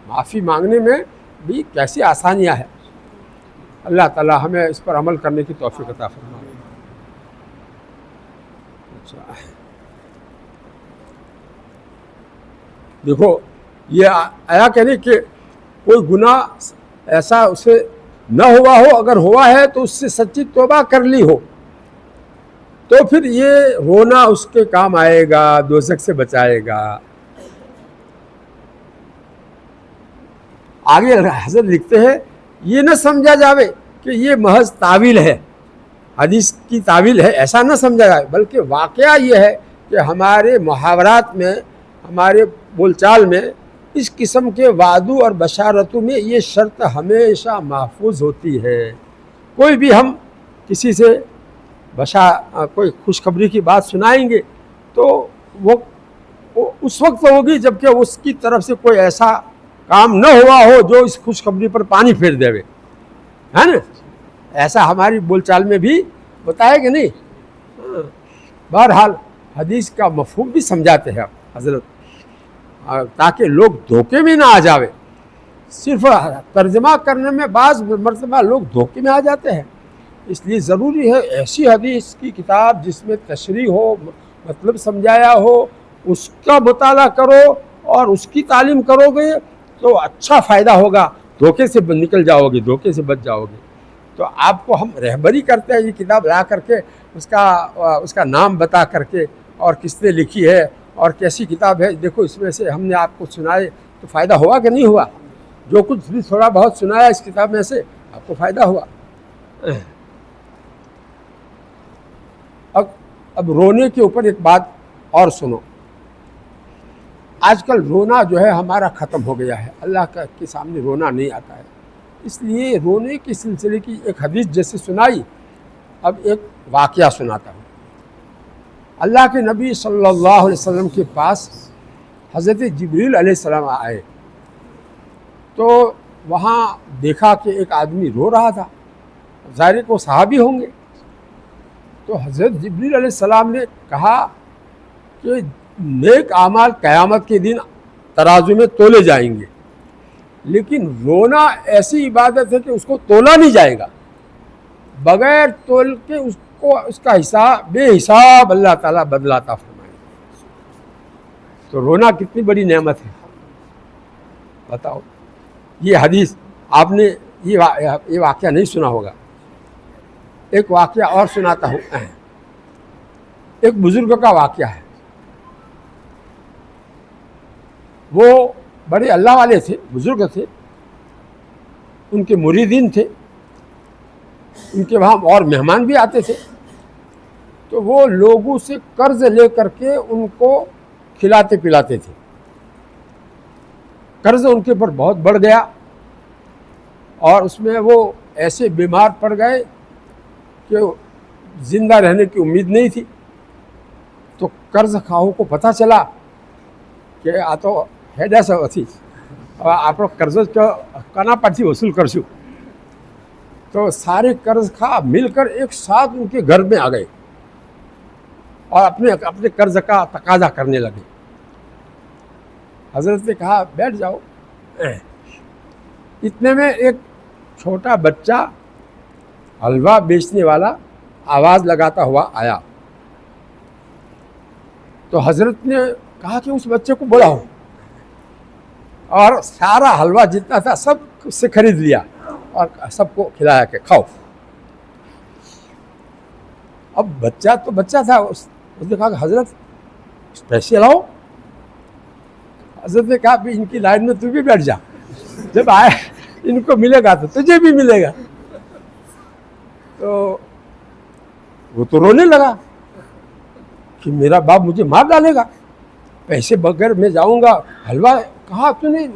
معافی مانگنے میں بھی کیسی آسانیاں ہیں. اللہ تعالی ہمیں اس پر عمل کرنے کی توفیق عطا فرمائے. دیکھو یہ آیا کہنے کہ کوئی گناہ ایسا اسے نہ ہوا ہو، اگر ہوا ہے تو اس سے سچی توبہ کر لی ہو تو پھر یہ رونا اس کے کام آئے گا، دوزخ سے بچائے گا. آگے حضرت لکھتے ہیں یہ نہ سمجھا جاوے کہ یہ محض تعویل ہے، حدیث کی تعویل ہے، ایسا نہ سمجھا جائے، بلکہ واقعہ یہ ہے کہ ہمارے محاورات میں، ہمارے بول چال میں اس قسم کے وعدوں اور بشارتوں میں یہ شرط ہمیشہ محفوظ ہوتی ہے. کوئی بھی ہم کسی سے کوئی خوشخبری کی بات سنائیں گے تو وہ اس وقت ہوگی جب کہ اس کی طرف سے کوئی ایسا کام نہ ہوا ہو جو اس خوشخبری پر پانی پھیر دے، ہے نا؟ ایسا ہماری بول چال میں بھی بتائے کہ نہیں. بہرحال حدیث کا مفہوم بھی سمجھاتے ہیں حضرت تاکہ لوگ دھوکے میں نہ آ جاوے. صرف ترجمہ کرنے میں بعض مرتبہ لوگ دھوکے میں آ جاتے ہیں. اس لیے ضروری ہے ایسی حدیث کی کتاب جس میں تشریح ہو، مطلب سمجھایا ہو، اس کا مطالعہ کرو اور اس کی تعلیم کرو گے تو اچھا فائدہ ہوگا. دھوکے سے نکل جاؤ گے، دھوکے سے بچ جاؤ گے. تو آپ کو ہم رہبری کرتے ہیں یہ کتاب لا کر کے اس کا نام بتا کر کے اور کس نے لکھی ہے اور کیسی کتاب ہے، دیکھو اس میں سے ہم نے آپ کو سنائے تو فائدہ ہوا کہ نہیں ہوا؟ جو کچھ بھی تھوڑا بہت سنایا اس کتاب میں سے آپ کو فائدہ ہوا۔ اب رونے کے اوپر ایک بات اور سنو، آج کل رونا جو ہے ہمارا ختم ہو گیا ہے، اللہ کے سامنے رونا نہیں آتا ہے، اس لیے رونے کے سلسلے کی ایک حدیث جیسے سنائی، اب ایک واقعہ سناتا ہوں۔ اللہ کے نبی صلی اللہ علیہ وسلم کے پاس حضرت جبریل علیہ السلام آئے تو وہاں دیکھا کہ ایک آدمی رو رہا تھا، ظاہر کو صحابی ہوں گے، تو حضرت جبریل علیہ السلام نے کہا کہ نیک اعمال قیامت کے دن ترازو میں تولے جائیں گے، لیکن رونا ایسی عبادت ہے کہ اس کو تولا نہیں جائے گا، بغیر تول کے اس کا حساب بے حساب اللہ تعالیٰ بدلاتا فرمائے گا۔ تو رونا کتنی بڑی نعمت ہے، بتاؤ۔ یہ حدیث آپ نے یہ واقعہ نہیں سنا ہوگا، ایک واقعہ اور سناتا ہوں۔ ایک بزرگ کا واقعہ ہے، وہ بڑے اللہ والے تھے، بزرگ تھے، ان کے مریدین تھے، ان کے وہاں اور مہمان بھی آتے تھے، تو وہ لوگوں سے قرض لے کر کے ان کو کھلاتے پلاتے تھے۔ قرض ان کے اوپر بہت بڑھ گیا اور اس میں وہ ایسے بیمار پڑ گئے کہ زندہ رہنے کی امید نہیں تھی۔ تو قرض خواہوں کو پتہ چلا کہ آ تو ہیڈ ایسا تھی آپ قرض کرنا پڑتی وصول کرشو، تو سارے قرض خواہ مل کر ایک ساتھ ان کے گھر میں آ گئے اور اپنے قرض کا تقاضا کرنے لگے۔ حضرت نے کہا بیٹھ جاؤ۔ اتنے میں ایک چھوٹا بچہ حلوہ بیچنے والا آواز لگاتا ہوا آیا، تو حضرت نے کہا کہ اس بچے کو بلاؤ، اور سارا حلوہ جتنا تھا سب اس سے خرید لیا اور سب کو کھلایا کہ کھاؤ۔ اب بچہ تو بچہ تھا، اس نے کہا کہ حضرت پیسے لاؤ۔ حضرت نے کہا بھی ان کی لائن میں تو بھی بیٹھ جا، جب آئے ان کو ملے گا تو تجھے بھی ملے گا۔ تو وہ تو رونے لگا کہ میرا باپ مجھے مار ڈالے گا، پیسے بغیر میں جاؤں گا، حلوہ کہا تو نے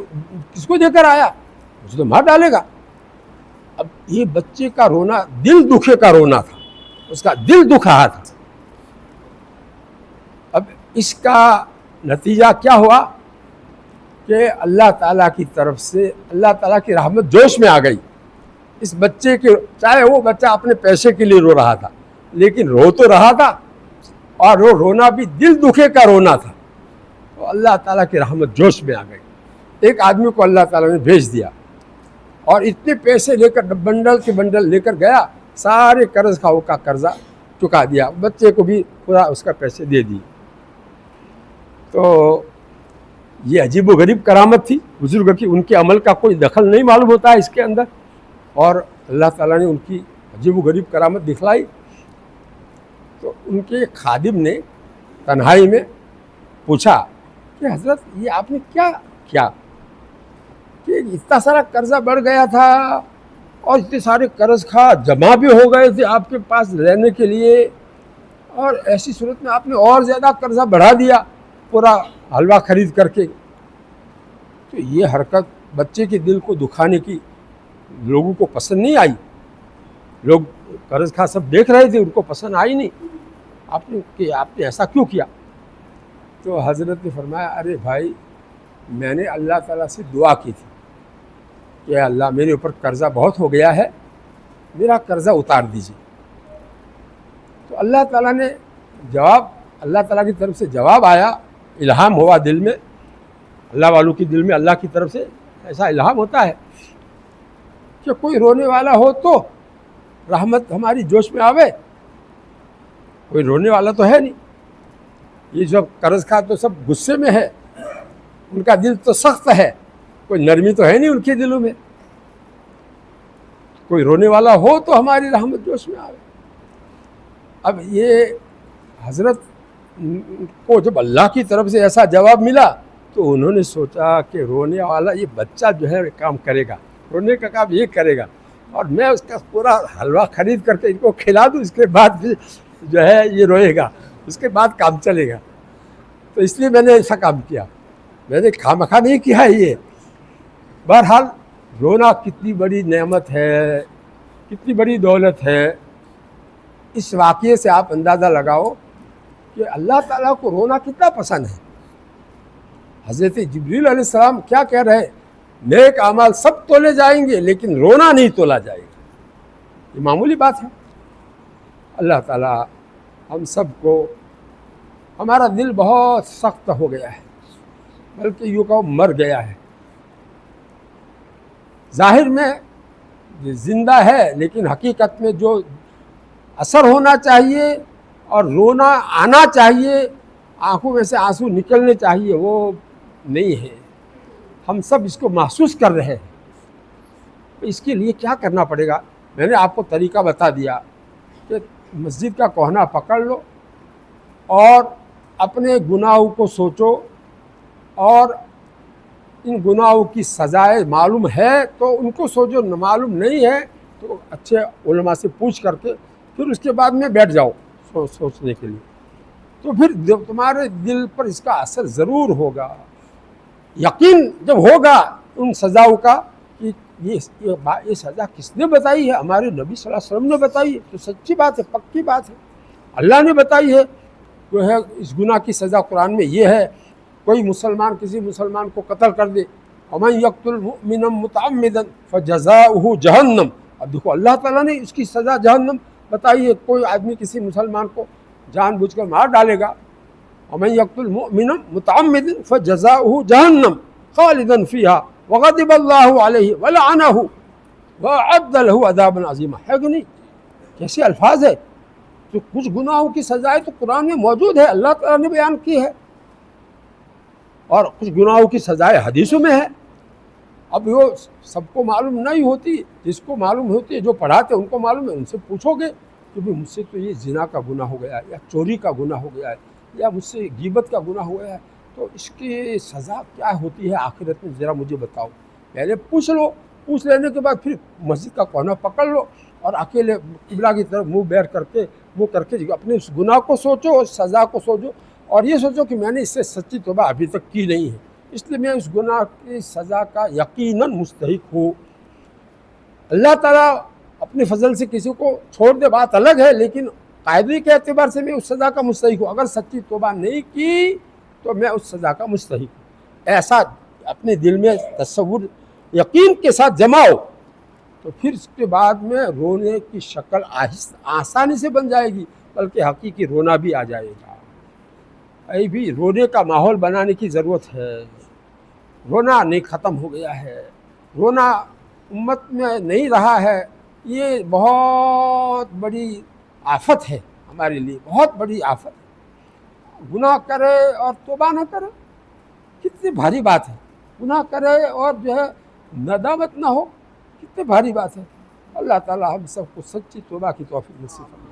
کس کو دے کر آیا، مجھے تو مار ڈالے گا۔ اب یہ بچے کا رونا دل دکھے کا رونا تھا، اس کا دل دکھ رہا تھا۔ اب اس کا نتیجہ کیا ہوا کہ اللہ تعالیٰ کی طرف سے اللہ تعالیٰ کی رحمت جوش میں آ گئی اس بچے کے، چاہے وہ بچہ اپنے پیسے کے لیے رو رہا تھا لیکن رو تو رہا تھا، اور وہ رونا بھی دل دکھے کا رونا تھا، تو اللہ تعالیٰ کی رحمت جوش میں آ گئی۔ ایک آدمی کو اللہ تعالیٰ نے بھیج دیا اور اتنے پیسے لے کر بنڈل کے بنڈل لے کر گیا، سارے قرض خواہوں کا قرضہ چکا دیا، بچے کو بھی پورا اس کا پیسے دے دی۔ تو یہ عجیب و غریب کرامت تھی بزرگ کی، ان کے عمل کا کوئی دخل نہیں معلوم ہوتا ہے اس کے اندر، اور اللہ تعالیٰ نے ان کی عجیب و غریب کرامت دکھلائی۔ تو ان کے خادم نے تنہائی میں پوچھا کہ حضرت یہ آپ نے کیا کیا کہ اتنا سارا قرضہ بڑھ گیا تھا اور اتنے سارے قرض خواہ جمع بھی ہو گئے تھے آپ کے پاس رہنے کے لیے، اور ایسی صورت میں آپ نے اور زیادہ قرضہ بڑھا دیا پورا حلوہ خرید کر کے۔ تو یہ حرکت بچے کے دل کو دکھانے کی لوگوں کو پسند نہیں آئی، لوگ قرض خواہ سب دیکھ رہے تھے، ان کو پسند آئی نہیں۔ آپ نے ایسا کیوں کیا؟ تو حضرت نے فرمایا ارے بھائی، میں نے اللہ تعالیٰ سے دعا کی تھی کہ اللہ میرے اوپر قرضہ بہت ہو گیا ہے، میرا قرضہ اتار دیجیے۔ تو اللہ تعالیٰ نے اللہ تعالیٰ کی طرف سے جواب آیا، الہام ہوا دل میں، اللہ والوں کے دل میں اللہ کی طرف سے ایسا الہام ہوتا ہے کہ کوئی رونے والا ہو تو رحمت ہماری جوش میں آوے، کوئی رونے والا تو ہے نہیں۔ یہ جو قرض خواہ تو سب غصے میں ہے، ان کا دل تو سخت ہے، کوئی نرمی تو ہے نہیں ان کے دلوں میں۔ کوئی رونے والا ہو تو ہماری رحمت جوش میں آوے۔ اب یہ حضرت کو جب اللہ کی طرف سے ایسا جواب ملا تو انہوں نے سوچا کہ رونے والا یہ بچہ جو ہے کام کرے گا، رونے کا کام یہ کرے گا، اور میں اس کا پورا حلوہ خرید کر کے ان کو کھلا دوں، اس کے بعد پھر جو ہے یہ روئے گا، اس کے بعد کام چلے گا۔ تو اس لیے میں نے ایسا کام کیا، میں نے خواہ نہیں کیا ہے یہ۔ بہرحال رونا کتنی بڑی نعمت ہے، کتنی بڑی دولت ہے، اس واقعے سے آپ اندازہ لگاؤ کہ اللہ تعالیٰ کو رونا کتنا پسند ہے۔ حضرت جبریل علیہ السلام کیا کہہ رہے ہیں؟ نیک اعمال سب تولے جائیں گے لیکن رونا نہیں تولا جائے گا۔ یہ معمولی بات ہے۔ اللہ تعالیٰ ہم سب کو، ہمارا دل بہت سخت ہو گیا ہے، بلکہ یوں کہو مر گیا ہے، ظاہر میں زندہ ہے لیکن حقیقت میں جو اثر ہونا چاہیے اور رونا آنا چاہیے، آنکھوں میں سے آنسو نکلنے چاہیے، وہ نہیں ہے۔ ہم سب اس کو محسوس کر رہے ہیں۔ اس کے لیے کیا کرنا پڑے گا؟ میں نے آپ کو طریقہ بتا دیا کہ مسجد کا کوہنا پکڑ لو اور اپنے گناہوں کو سوچو، اور ان گناہوں کی سزائے معلوم ہے تو ان کو سوچو، معلوم نہیں ہے تو اچھے علماء سے پوچھ کر کے پھر اس کے بعد میں بیٹھ جاؤ سوچنے کے لیے، تو پھر تمہارے دل پر اس کا اثر ضرور ہوگا۔ یقین جب ہوگا ان سزاؤں کا کہ یہ سزا کس نے بتائی ہے؟ ہمارے نبی صلی اللہ علیہ وسلم نے بتائی ہے، تو سچی بات ہے، پکی بات ہے، اللہ نے بتائی ہے۔ جو ہے اس گناہ کی سزا قرآن میں یہ ہے، کوئی مسلمان کسی مسلمان کو قتل کر دے، وَمَن يَقْتُلْ مُؤْمِنًا مُتَعَمِّدًا فَجَزَاؤُهُ جَهَنَّمُ، اب دیکھو اللہ تعالیٰ نے اس کی سزا جہنم بتائی ہے۔ کوئی آدمی کسی مسلمان کو جان بوجھ کر مار ڈالے گا، وَمَن يَقْتُلْ مُؤْمِنًا مُتَعَمِّدًا فَجَزَاؤُهُ جَهَنَّمُ خَالِدًا فِيهَا وَغَضِبَ اللَّهُ عَلَيْهِ وَلَعَنَهُ وَأَعَدَّ لَهُ عَذَابًا عَظِيمًا، ہے کہ نہیں؟ کیسے الفاظ ہے! تو کچھ گناہوں کی سزائیں تو قرآن میں موجود ہے، اللہ تعالیٰ نے بیان کی ہے، اور کچھ گناہوں کی سزائیں حدیثوں میں ہے۔ اب وہ سب کو معلوم نہیں ہوتی، جس کو معلوم ہوتی ہے، جو پڑھاتے ہیں ان کو معلوم ہے، ان سے پوچھو گے کہ مجھ سے تو یہ زنا کا گناہ ہو گیا ہے، یا چوری کا گناہ ہو گیا ہے، یا مجھ سے غیبت کا گناہ ہو گیا ہے، تو اس کی سزا کیا ہوتی ہے آخرت میں، ذرا مجھے بتاؤ۔ پہلے پوچھ لو، پوچھ لینے کے بعد پھر مسجد کا کونا پکڑ لو اور اکیلے قبلہ کی طرف منہ بیٹھ کر کے اپنے اس گناہ کو سوچو اور سزا کو سوچو، اور یہ سوچو کہ میں نے اس سے سچی توبہ ابھی تک کی نہیں ہے، اس لیے میں اس گناہ کی سزا کا یقیناً مستحق ہوں۔ اللہ تعالیٰ اپنے فضل سے کسی کو چھوڑ دے بات الگ ہے، لیکن قاعدے کے اعتبار سے میں اس سزا کا مستحق ہوں۔ اگر سچی توبہ نہیں کی تو میں اس سزا کا مستحق ہوں، ایسا اپنے دل میں تصور یقین کے ساتھ جماؤ، تو پھر اس کے بعد میں رونے کی شکل آسانی سے بن جائے گی، بلکہ حقیقی رونا بھی آ جائے گا۔ بھی رونے کا ماحول بنانے کی ضرورت ہے۔ رونا نہیں ختم ہو گیا ہے، رونا امت میں نہیں رہا ہے، یہ بہت بڑی آفت ہے ہمارے لیے، بہت بڑی آفت ہے۔ گناہ کرے اور توبہ نہ کرے، کتنی بھاری بات ہے۔ گناہ کرے اور جو ہے ندامت نہ ہو، کتنی بھاری بات ہے۔ اللہ تعالی ہم سب کو سچی توبہ کی توفیق نصیب فرمائے۔